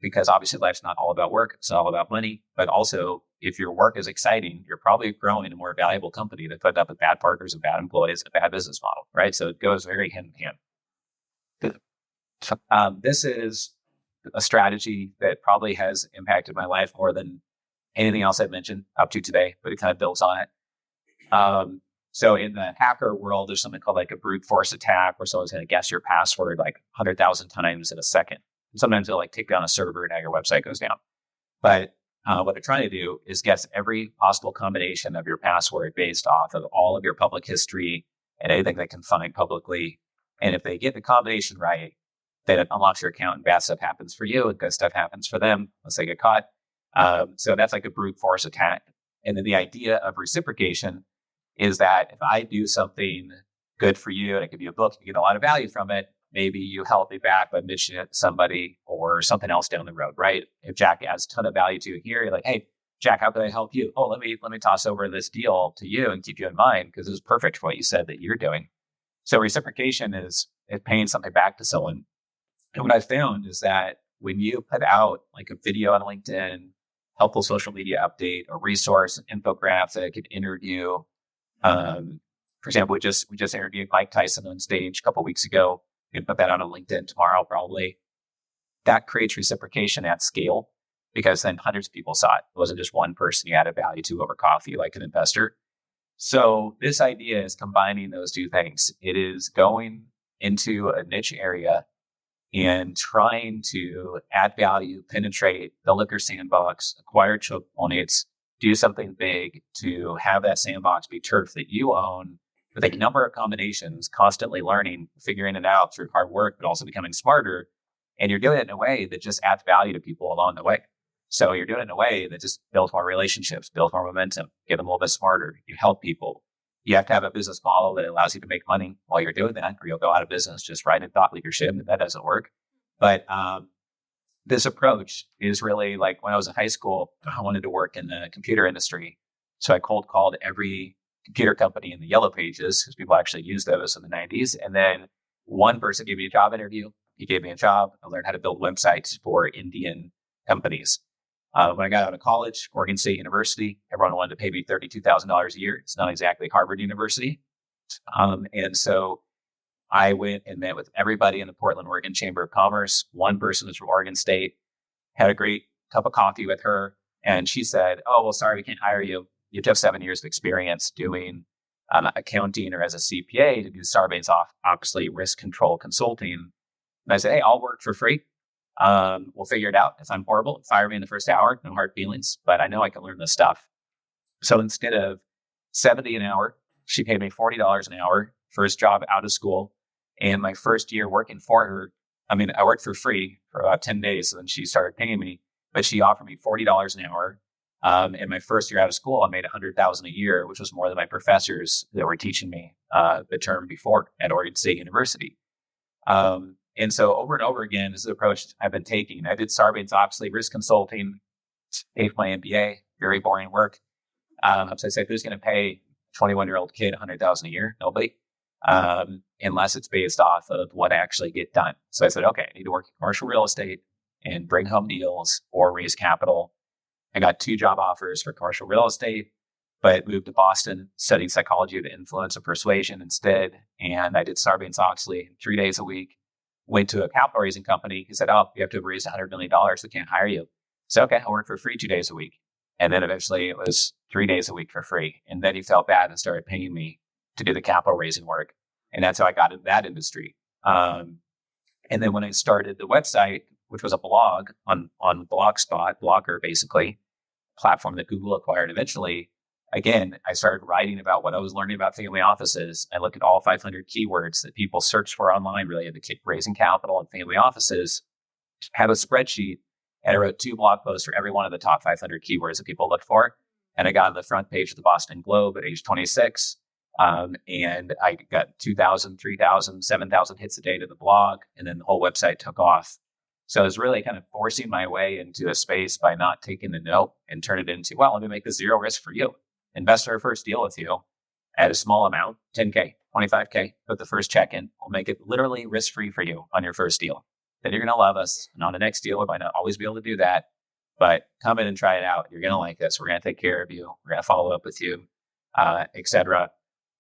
Because obviously life's not all about work. It's all about money. But also, if your work is exciting, you're probably growing a more valuable company than putting up with bad partners and bad employees and a bad business model, right? So it goes very hand in hand. This is a strategy that probably has impacted my life more than anything else I've mentioned up to today, but it kind of builds on it. So in the hacker world, there's something called like a brute force attack where someone's going to guess your password like 100,000 times in a second. Sometimes they'll like take down a server and now your website goes down. But what they're trying to do is guess every possible combination of your password based off of all of your public history and anything they can find publicly. And if they get the combination right, then it unlocks your account and bad stuff happens for you and good stuff happens for them once they get caught. So that's like a brute force attack. And then the idea of reciprocation is that if I do something good for you and I give you a book, you get a lot of value from it, maybe you help me back by mentioning it to somebody or something else down the road, right? If Jack adds a ton of value to you here, you're like, hey, Jack, how can I help you? Oh, let me toss over this deal to you and keep you in mind because it's perfect for what you said that you're doing. So reciprocation is paying something back to someone. And what I found is that when you put out like a video on LinkedIn, helpful social media update, a resource, an infographic, an interview. For example, we just interviewed Mike Tyson on stage a couple of weeks ago. You can put that on LinkedIn tomorrow, probably. That creates reciprocation at scale because then hundreds of people saw it. It wasn't just one person you added value to over coffee like an investor. So this idea is combining those 2 things. It is going into a niche area and trying to add value, penetrate, build up your sandbox, acquire choke points, do something big to have that sandbox be turf that you own with a number of combinations, constantly learning, figuring it out through hard work, but also becoming smarter. And you're doing it in a way that just adds value to people along the way. So you're doing it in a way that just builds more relationships, builds more momentum, get them a little bit smarter. You help people. You have to have a business model that allows you to make money while you're doing that, or you'll go out of business just right in thought leadership. That doesn't work. But this approach is really like when I was in high school, I wanted to work in the computer industry. So I cold called every computer company in the yellow pages because people actually used those in the 90s. And then one person gave me a job interview. He gave me a job. I learned how to build websites for Indian companies. When I got out of college, Oregon State University, everyone wanted to pay me $32,000 a year. It's not exactly Harvard University. And so I went and met with everybody in the Portland, Oregon Chamber of Commerce. One person was from Oregon State, had a great cup of coffee with her. And she said, oh, well, sorry, we can't hire you. You have 7 years of experience doing accounting or as a CPA to do Sarbanes-Oxley risk control consulting. And I said, hey, I'll work for free. We'll figure it out. If I'm horrible, fire me in the first hour. No hard feelings, but I know I can learn this stuff. So instead of $70 an hour, she paid me $40 an hour, first job out of school. And my first year working for her, I worked for free for about 10 days. And then she started paying me, but she offered me $40 an hour. In my first year out of school, I made $100,000 a year, which was more than my professors that were teaching me the term before at Oregon State University. And so over and over again, this is the approach I've been taking. I did Sarbanes-Oxley risk consulting, paid for my MBA, very boring work. So I said, who's going to pay a 21-year-old kid $100,000 a year? Nobody, unless it's based off of what I actually get done. So I said, okay, I need to work in commercial real estate and bring home deals or raise capital. I got 2 job offers for commercial real estate, but moved to Boston, studied psychology of influence and persuasion instead. And I did Sarbanes-Oxley 3 days a week. Went to a capital raising company. He said, oh, you have to have raised $100 million. We can't hire you. So, okay, I'll work for free 2 days a week. And then eventually it was 3 days a week for free. And then he felt bad and started paying me to do the capital raising work. And that's how I got into that industry. And then when I started the website, which was a blog on Blogspot, Blogger, basically, platform that Google acquired eventually, again, I started writing about what I was learning about family offices. I looked at all 500 keywords that people search for online related to raising capital and family offices, had a spreadsheet, and I wrote 2 blog posts for every one of the top 500 keywords that people look for. And I got on the front page of the Boston Globe at age 26. And I got 2,000, 3,000, 7,000 hits a day to the blog. And then the whole website took off. So I was really kind of forcing my way into a space by not taking the no and turn it into, well, let me make this zero risk for you. Invest our first deal with you at a small amount, 10K, 25K, put the first check in. We'll make it literally risk-free for you on your first deal. Then you're going to love us. And on the next deal, we might not always be able to do that, but come in and try it out. You're going to like us. We're going to take care of you. We're going to follow up with you, et cetera.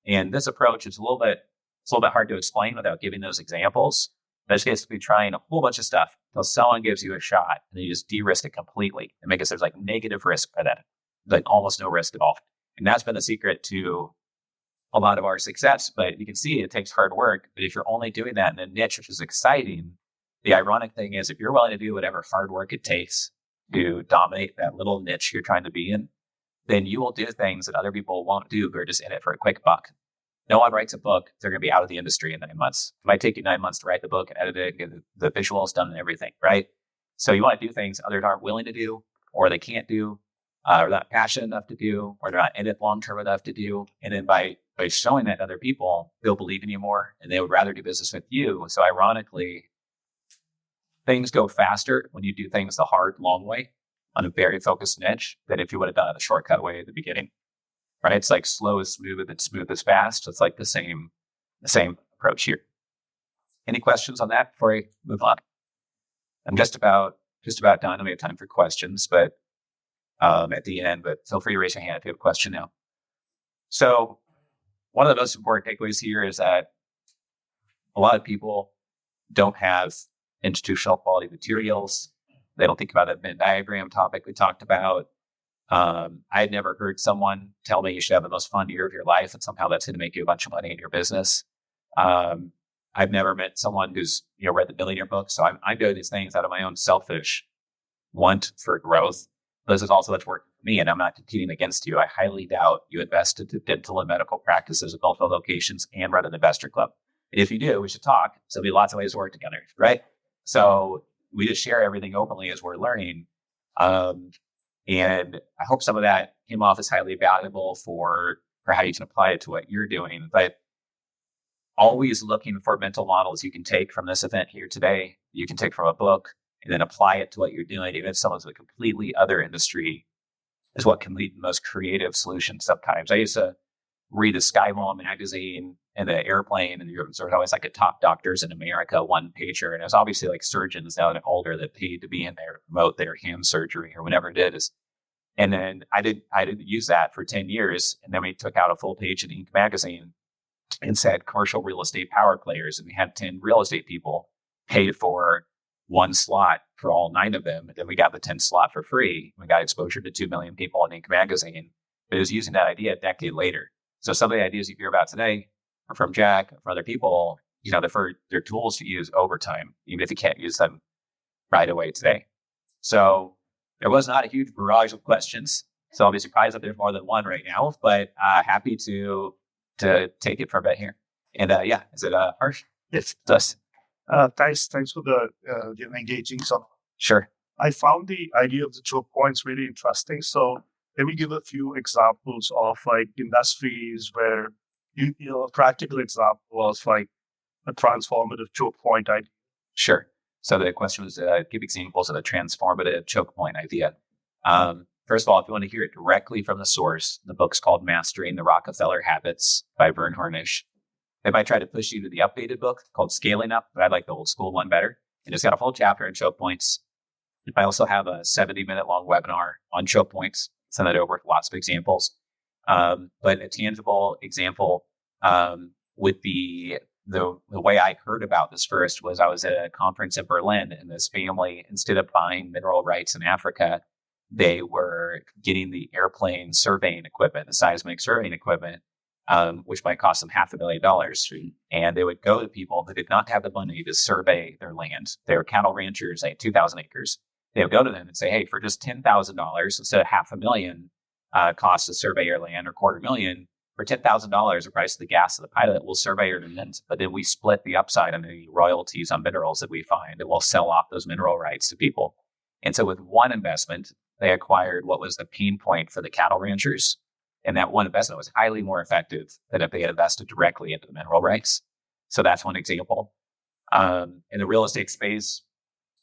And this approach is a little bit hard to explain without giving those examples. But it's basically trying a whole bunch of stuff until someone gives you a shot and then you just de-risk it completely and make it so there's like negative risk for that, like almost no risk at all. And that's been the secret to a lot of our success. But you can see it takes hard work. But if you're only doing that in a niche, which is exciting, the ironic thing is if you're willing to do whatever hard work it takes to dominate that little niche you're trying to be in, then you will do things that other people won't do who are just in it for a quick buck. No one writes a book, they're going to be out of the industry in 9 months. It might take you 9 months to write the book and edit it, get the visuals done and everything, right? So you want to do things others aren't willing to do, or they can't do, or not passionate enough to do, or they're not in it long-term enough to do. And then by showing that to other people, they'll believe in you more and they would rather do business with you. So ironically, things go faster when you do things the hard, long way on a very focused niche than if you would have done it the shortcut way at the beginning. Right? It's like slow is smooth and smooth is fast. It's like the same approach here. Any questions on that before I move on? I'm just about done. We have time for questions, but at the end. But feel free to raise your hand if you have a question now. So one of the most important takeaways here is that a lot of people don't have institutional quality materials. They don't think about that Venn diagram topic we talked about. I had never heard someone tell me you should have the most fun year of your life and somehow that's going to make you a bunch of money in your business. I've never met someone who's read the Millionaire book. So I'm doing these things out of my own selfish want for growth. This is also what's working for me, and I'm not competing against you. I highly doubt you invested to dental and medical practices at both locations and run an investor club. If you do, we should talk. So there'll be lots of ways to work together, right? So we just share everything openly as we're learning. And I hope some of that came off as highly valuable for how you can apply it to what you're doing. But always looking for mental models you can take from this event here today, you can take from a book, and then apply it to what you're doing, even if someone's in a completely other industry, is what can lead to the most creative solutions sometimes. I used to read the Skywall magazine in the airplane, and there was always like a top doctors in America one pager. And it was obviously like surgeons now that older that paid to be in there to promote their hand surgery or whatever it is. And then I didn't use that for 10 years. And then we took out a full page in Inc. magazine and said commercial real estate power players. And we had 10 real estate people paid for one slot for all 9 of them. And then we got the 10th slot for free. We got exposure to 2 million people in Inc. magazine. But it was using that idea a decade later. So some of the ideas you hear about today are from Jack, from other people, they're tools to use over time, even if you can't use them right away today. So there was not a huge barrage of questions. So I'll be surprised if there's more than one right now, but happy to take it from right here. And is it Harsh? Yes. Us. Thanks for the engaging. So Sure. I found the idea of the choke points really interesting. So Can we give a few examples of like industries where a practical example was like a transformative choke point idea? Sure. So the question was, give examples of a transformative choke point idea. First of all, if you want to hear it directly from the source, the book's called Mastering the Rockefeller Habits by Vern Harnish. They might try to push you to the updated book called Scaling Up, but I like the old school one better. And it's got a whole chapter on choke points. I also have a 70-minute long webinar on choke points. Send that over with lots of examples. But a tangible example would be the way I heard about this first was I was at a conference in Berlin, and this family, instead of buying mineral rights in Africa, they were getting the airplane surveying equipment, the seismic surveying equipment, which might cost them $500,000. And they would go to people that did not have the money to survey their land. They were cattle ranchers, they had 2,000 acres. They would go to them and say, hey, for just $10,000, instead of $500,000 cost to survey your land or $250,000, for $10,000, the price of the gas of the pilot, will survey your land. But then we split the upside on any royalties on minerals that we find, and we'll sell off those mineral rights to people. And so with one investment, they acquired what was the pain point for the cattle ranchers. And that one investment was highly more effective than if they had invested directly into the mineral rights. So that's one example. In the real estate space,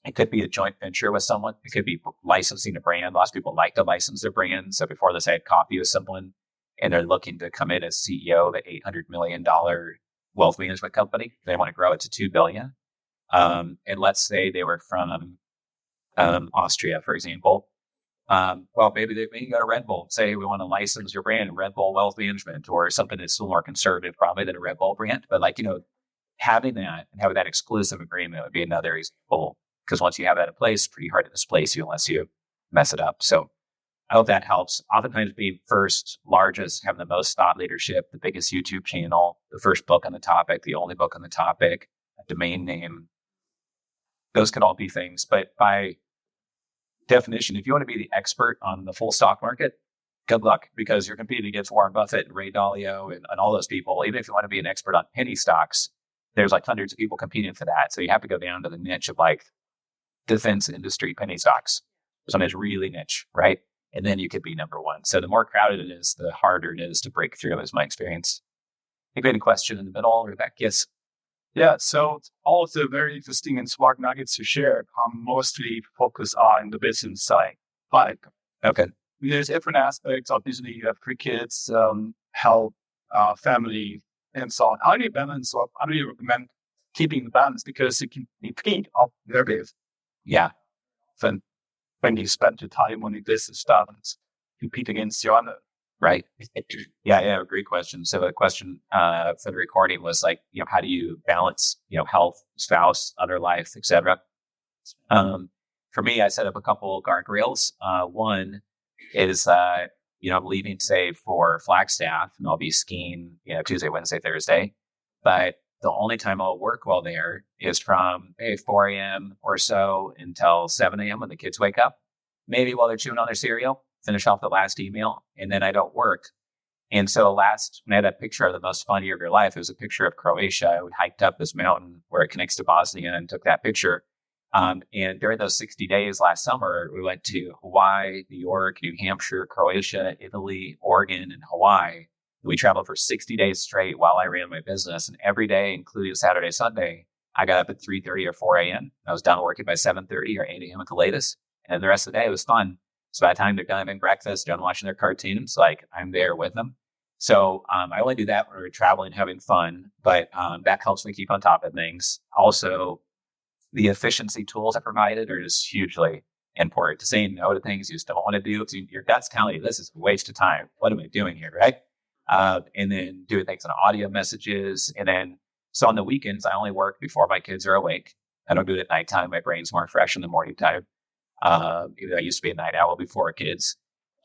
it could be a joint venture with someone. It could be licensing a brand. Lots of people like to license their brand. So before this, I had coffee with someone, and they're looking to come in as CEO of an $800 million wealth management company. They want to grow it to $2 billion. And let's say they were from Austria, for example. Well, maybe they can go to Red Bull and say, we want to license your brand, Red Bull Wealth Management, or something that's still more conservative probably than a Red Bull brand. But having that and having that exclusive agreement would be another example. Because once you have that in place, it's pretty hard to displace you unless you mess it up. So I hope that helps. Oftentimes being first, largest, having the most thought leadership, the biggest YouTube channel, the first book on the topic, the only book on the topic, a domain name, those could all be things. But by definition, if you want to be the expert on the full stock market, good luck, because you're competing against Warren Buffett and Ray Dalio and all those people. Even if you want to be an expert on penny stocks, there's like hundreds of people competing for that. So you have to go down to the niche of like defense industry penny stocks, something that's really niche, right? And then you could be number one. So the more crowded it is, the harder it is to break through, is my experience. Think we had a question in the middle or back? Yes. Yeah, so all of the very interesting and smart nuggets you shared are mostly focused on the business side. But Okay. there's different aspects. Obviously, you have 3 kids, health, family, and so on. How do you balance, or how do you recommend keeping the balance? Because it can be paid off very Yeah. when you spend your time on the business stuff and compete against your other. Right. Yeah. Great question. So the question for the recording was like, how do you balance, health, spouse, other life, etc. For me, I set up a couple of guardrails. One is, I'm leaving, say, for Flagstaff, and I'll be skiing, Tuesday, Wednesday, Thursday. But the only time I'll work while there is from 4 a.m. or so until 7 a.m. when the kids wake up. Maybe while they're chewing on their cereal, finish off the last email, and then I don't work. And so when I had a picture of the most fun year of your life, it was a picture of Croatia. We hiked up this mountain where it connects to Bosnia and took that picture. And during those 60 days last summer, we went to Hawaii, New York, New Hampshire, Croatia, Italy, Oregon, and Hawaii. We traveled for 60 days straight while I ran my business. And every day, including Saturday, Sunday, I got up at 3:30 or 4 a.m. I was done working by 7:30 or 8 a.m. at the latest. And the rest of the day, it was fun. So by the time they're done having breakfast, done watching their cartoons, like I'm there with them. So I only do that when we're traveling, having fun, but that helps me keep on top of things. Also, the efficiency tools I provided are just hugely important. To saying no to things you just don't want to do. Your gut's telling you this is a waste of time. What am I doing here, right? And then doing things on audio messages. And then, so on the weekends, I only work before my kids are awake. I don't do it at nighttime. My brain's more fresh in the morning time. Even though I used to be a night owl before kids.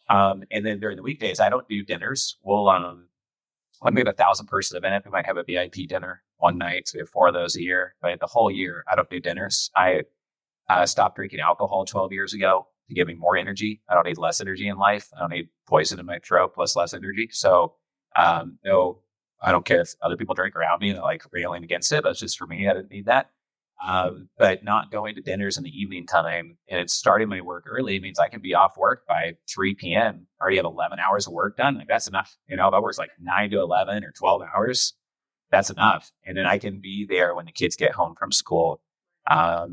And then during the weekdays, I don't do dinners. When we have a 1,000-person event, we might have a VIP dinner one night. So we have 4 of those a year. But the whole year, I don't do dinners. I stopped drinking alcohol 12 years ago to give me more energy. I don't need less energy in life. I don't need poison in my throat plus less energy. So, no, I don't care if other people drink around me and I like railing against it. That's just for me. I didn't need that. But not going to dinners in the evening time and starting my work early means I can be off work by 3 p.m. Already have 11 hours of work done. Like that's enough. If I work like 9 to 11 or 12 hours, that's enough. And then I can be there when the kids get home from school. So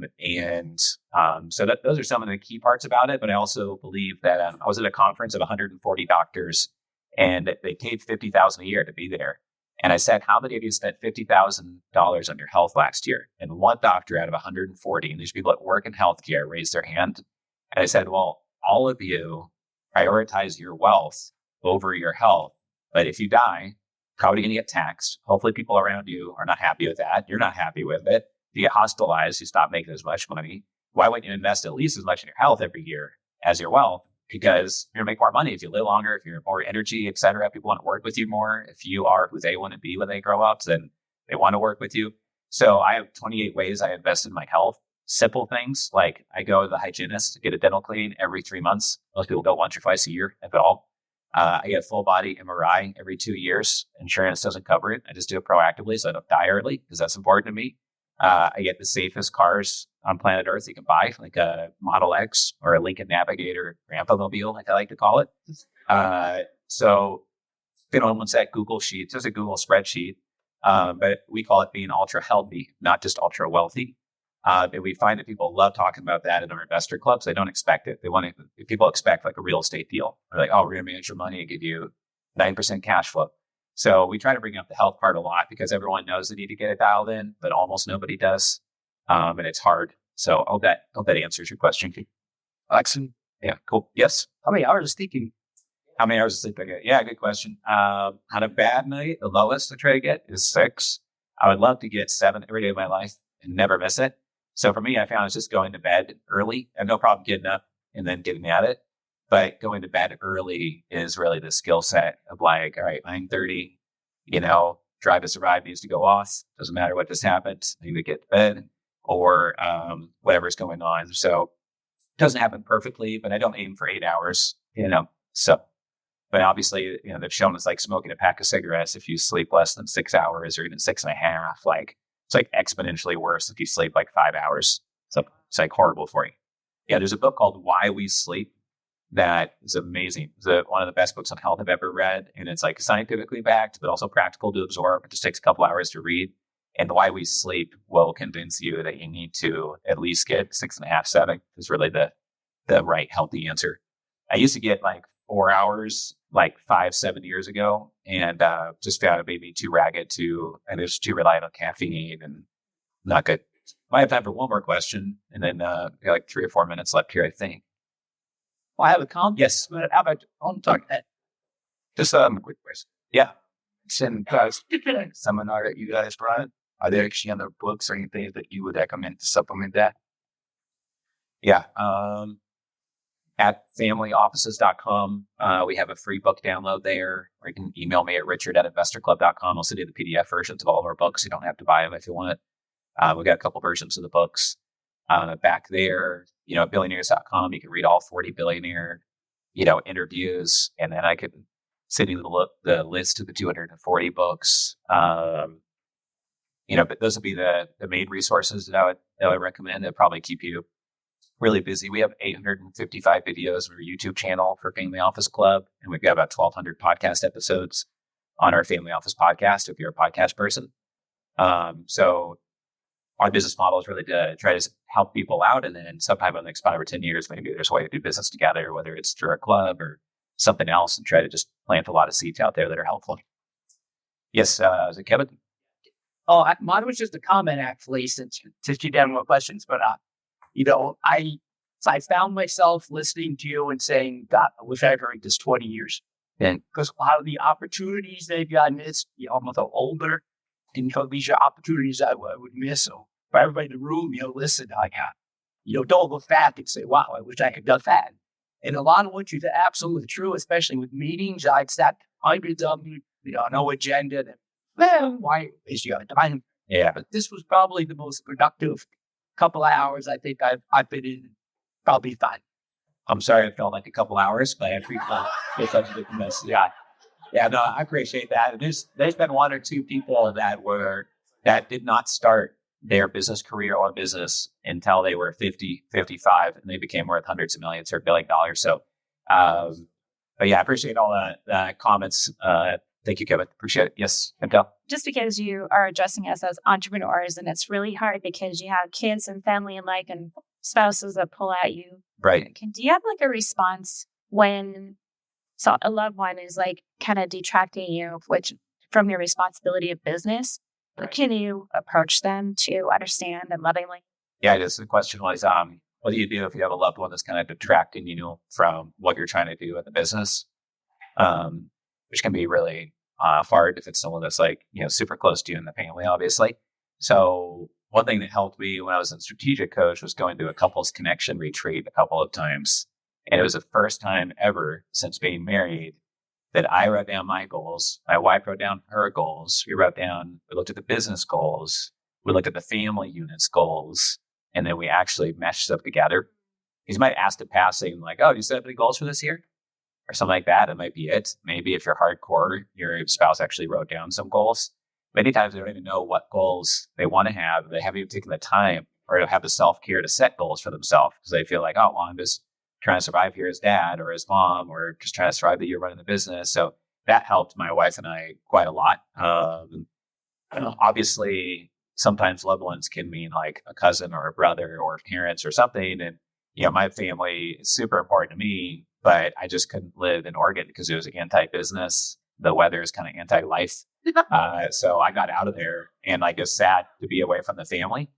those are some of the key parts about it. But I also believe that I was at a conference of 140 doctors and they paid $50,000 a year to be there. And I said, how many of you spent $50,000 on your health last year? And one doctor out of 140, and these people that work in healthcare raised their hand. And I said, well, all of you prioritize your wealth over your health. But if you die, probably going to get taxed. Hopefully people around you are not happy with that. You're not happy with it. If you get hospitalized, you stop making as much money. Why wouldn't you invest at least as much in your health every year as your wealth? Because you're going to make more money if you live longer, if you're more energy, et cetera. People want to work with you more. If you are who they want to be when they grow up, then they want to work with you. So I have 28 ways I invest in my health. Simple things like I go to the hygienist to get a dental clean every 3 months. Most people go once or twice a year, if at all. I get a full body MRI every 2 years. Insurance doesn't cover it. I just do it proactively so I don't die early because that's important to me. I get the safest cars on planet Earth you can buy, like a Model X or a Lincoln Navigator Grandpa Mobile, like I like to call it. So if anyone wants that Google sheet, it's just a Google spreadsheet, but we call it being ultra healthy, not just ultra wealthy. And we find that people love talking about that in our investor clubs. They don't expect it. People expect like a real estate deal. They're like, oh, we're going to manage your money and give you 9% cash flow. So we try to bring up the health part a lot because everyone knows they need to get it dialed in, but almost nobody does. And it's hard. So I hope that answers your question. Excellent. Yeah, cool. Yes. How many hours of sleeping? How many hours of sleep I get? Yeah, good question. On a bad night, the lowest I try to get is 6. I would love to get 7 every day of my life and never miss it. So for me, I found it's just going to bed early. I have no problem getting up and then getting at it. But going to bed early is really the skill set of like, all right, 9:30, Drive to Survive needs to go off. Doesn't matter what just happened. I need to get to bed or whatever's going on. So it doesn't happen perfectly, but I don't aim for 8 hours, So, but obviously, they've shown us like smoking a pack of cigarettes. If you sleep less than 6 hours or even 6.5, like it's like exponentially worse if you sleep like 5 hours. So it's like horrible for you. Yeah, there's a book called Why We Sleep that is amazing. It's one of the best books on health I've ever read. And it's like scientifically backed, but also practical to absorb. It just takes a couple hours to read. And Why We Sleep will convince you that you need to at least get 6.5, 7 is really the right healthy answer. I used to get like 4 hours like 5-7 years ago and just found it made me too ragged and it was too reliant on caffeine and not good. Might have time for one more question and then like 3 or 4 minutes left here, I think. Well, I have a comment. Yes. But how about on talk that? Just a quick question. Yeah. Send guys seminar that you guys run. Are there actually other books or anything that you would recommend to supplement that? Yeah. At familyoffices.com, we have a free book download there, or you can email me at richard@investorclub.com. I'll send you the PDF versions of all of our books. You don't have to buy them if you want it. We've got a couple versions of the books. Back there, at billionaires.com, you can read all 40 billionaire, interviews, and then I could send you the list of the 240 books. But those would be the main resources that I would recommend. That probably keep you really busy. We have 855 videos on our YouTube channel for Family Office Club, and we've got about 1,200 podcast episodes on our Family Office podcast if you're a podcast person. So our business model is really to try to help people out, and then sometime in the next 5 or 10 years, maybe there's a way to do business together, whether it's through a club or something else, and try to just plant a lot of seeds out there that are helpful. Yes, is it Kevin? Oh, mine was just a comment actually, since you done more questions. But I found myself listening to you and saying, God, I wish I'd heard this 20 years. And because a lot of the opportunities they've gotten is almost older, and these are opportunities I would miss. So for everybody in the room, listen, don't look back and say, wow, I wish I could have done that. And a lot of what you said, absolutely true, especially with meetings. I'd sat hundreds of them, no agenda. Why waste your time? Yeah. But this was probably the most productive couple of hours I think I've been in probably 5. I'm sorry it felt like a couple hours, but I appreciate it's such a good mess. Yeah, no, I appreciate that. There's been 1 or 2 people that did not start their business career or business until they were 50, 55, and they became worth hundreds of millions or $1 billion. So, but yeah, I appreciate all the comments. Thank you, Kevin. Appreciate it. Yes, Chantel. Just because you are addressing us as entrepreneurs, and it's really hard because you have kids and family alike and spouses that pull at you. Right. Do you have like a response when a loved one is like kind of detracting you from your responsibility of business? Right. Can you approach them to understand and lovingly? Yeah, just the question was, what do you do if you have a loved one that's kind of detracting you from what you're trying to do in the business? Which can be really hard if it's someone that's like, super close to you in the family, obviously. So one thing that helped me when I was in strategic coach was going to a couples connection retreat a couple of times. And it was the first time ever since being married that I wrote down my goals. My wife wrote down her goals. We looked at the business goals. We looked at the family unit's goals. And then we actually meshed them together. You might ask in passing, like, oh, do you set up any goals for this year? Or something like that. It might be it. Maybe if you're hardcore, your spouse actually wrote down some goals. Many times they don't even know what goals they want to have. They haven't even taken the time or have the self-care to set goals for themselves because they feel like, oh, well, I'm just trying to survive here as dad or as mom or just trying to survive the year running the business. So that helped my wife and I quite a lot. Obviously, sometimes loved ones can mean like a cousin or a brother or parents or something. And, my family is super important to me, but I just couldn't live in Oregon because it was anti-business. The weather is kind of anti-life. So I got out of there and I just sad to be away from the family.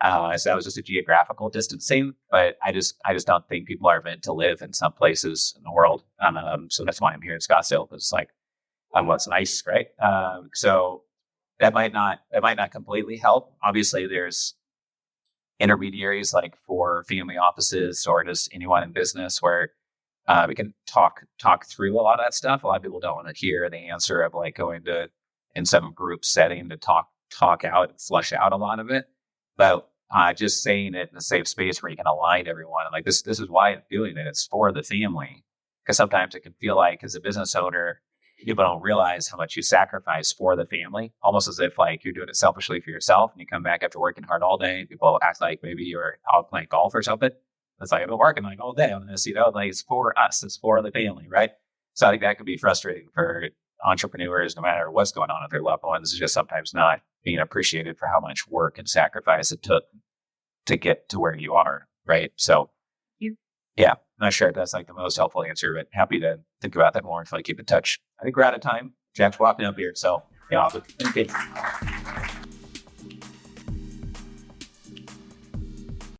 So that was just a geographical distancing, but I just don't think people are meant to live in some places in the world. So that's why I'm here in Scottsdale. It's like, what's nice, right? So that might not completely help. Obviously there's intermediaries like for family offices or just anyone in business where we can talk through a lot of that stuff. A lot of people don't want to hear the answer of like going to in some group setting to talk out and flush out a lot of it. But just saying it in a safe space where you can align everyone. Like this is why I'm doing it. It's for the family. Because sometimes it can feel like as a business owner, people don't realize how much you sacrifice for the family, almost as if like you're doing it selfishly for yourself. And you come back after working hard all day. People act like maybe you're out playing golf or something. It's like, I've been working like all day on this, like it's for us, it's for the family, right? So I think that could be frustrating for entrepreneurs, no matter what's going on with their loved ones, is just sometimes not being appreciated for how much work and sacrifice it took to get to where you are, right? So, yeah, I'm not sure if that's like the most helpful answer, but happy to think about that more if I keep in touch. I think we're out of time. Jack's walking up here, so yeah, thank you.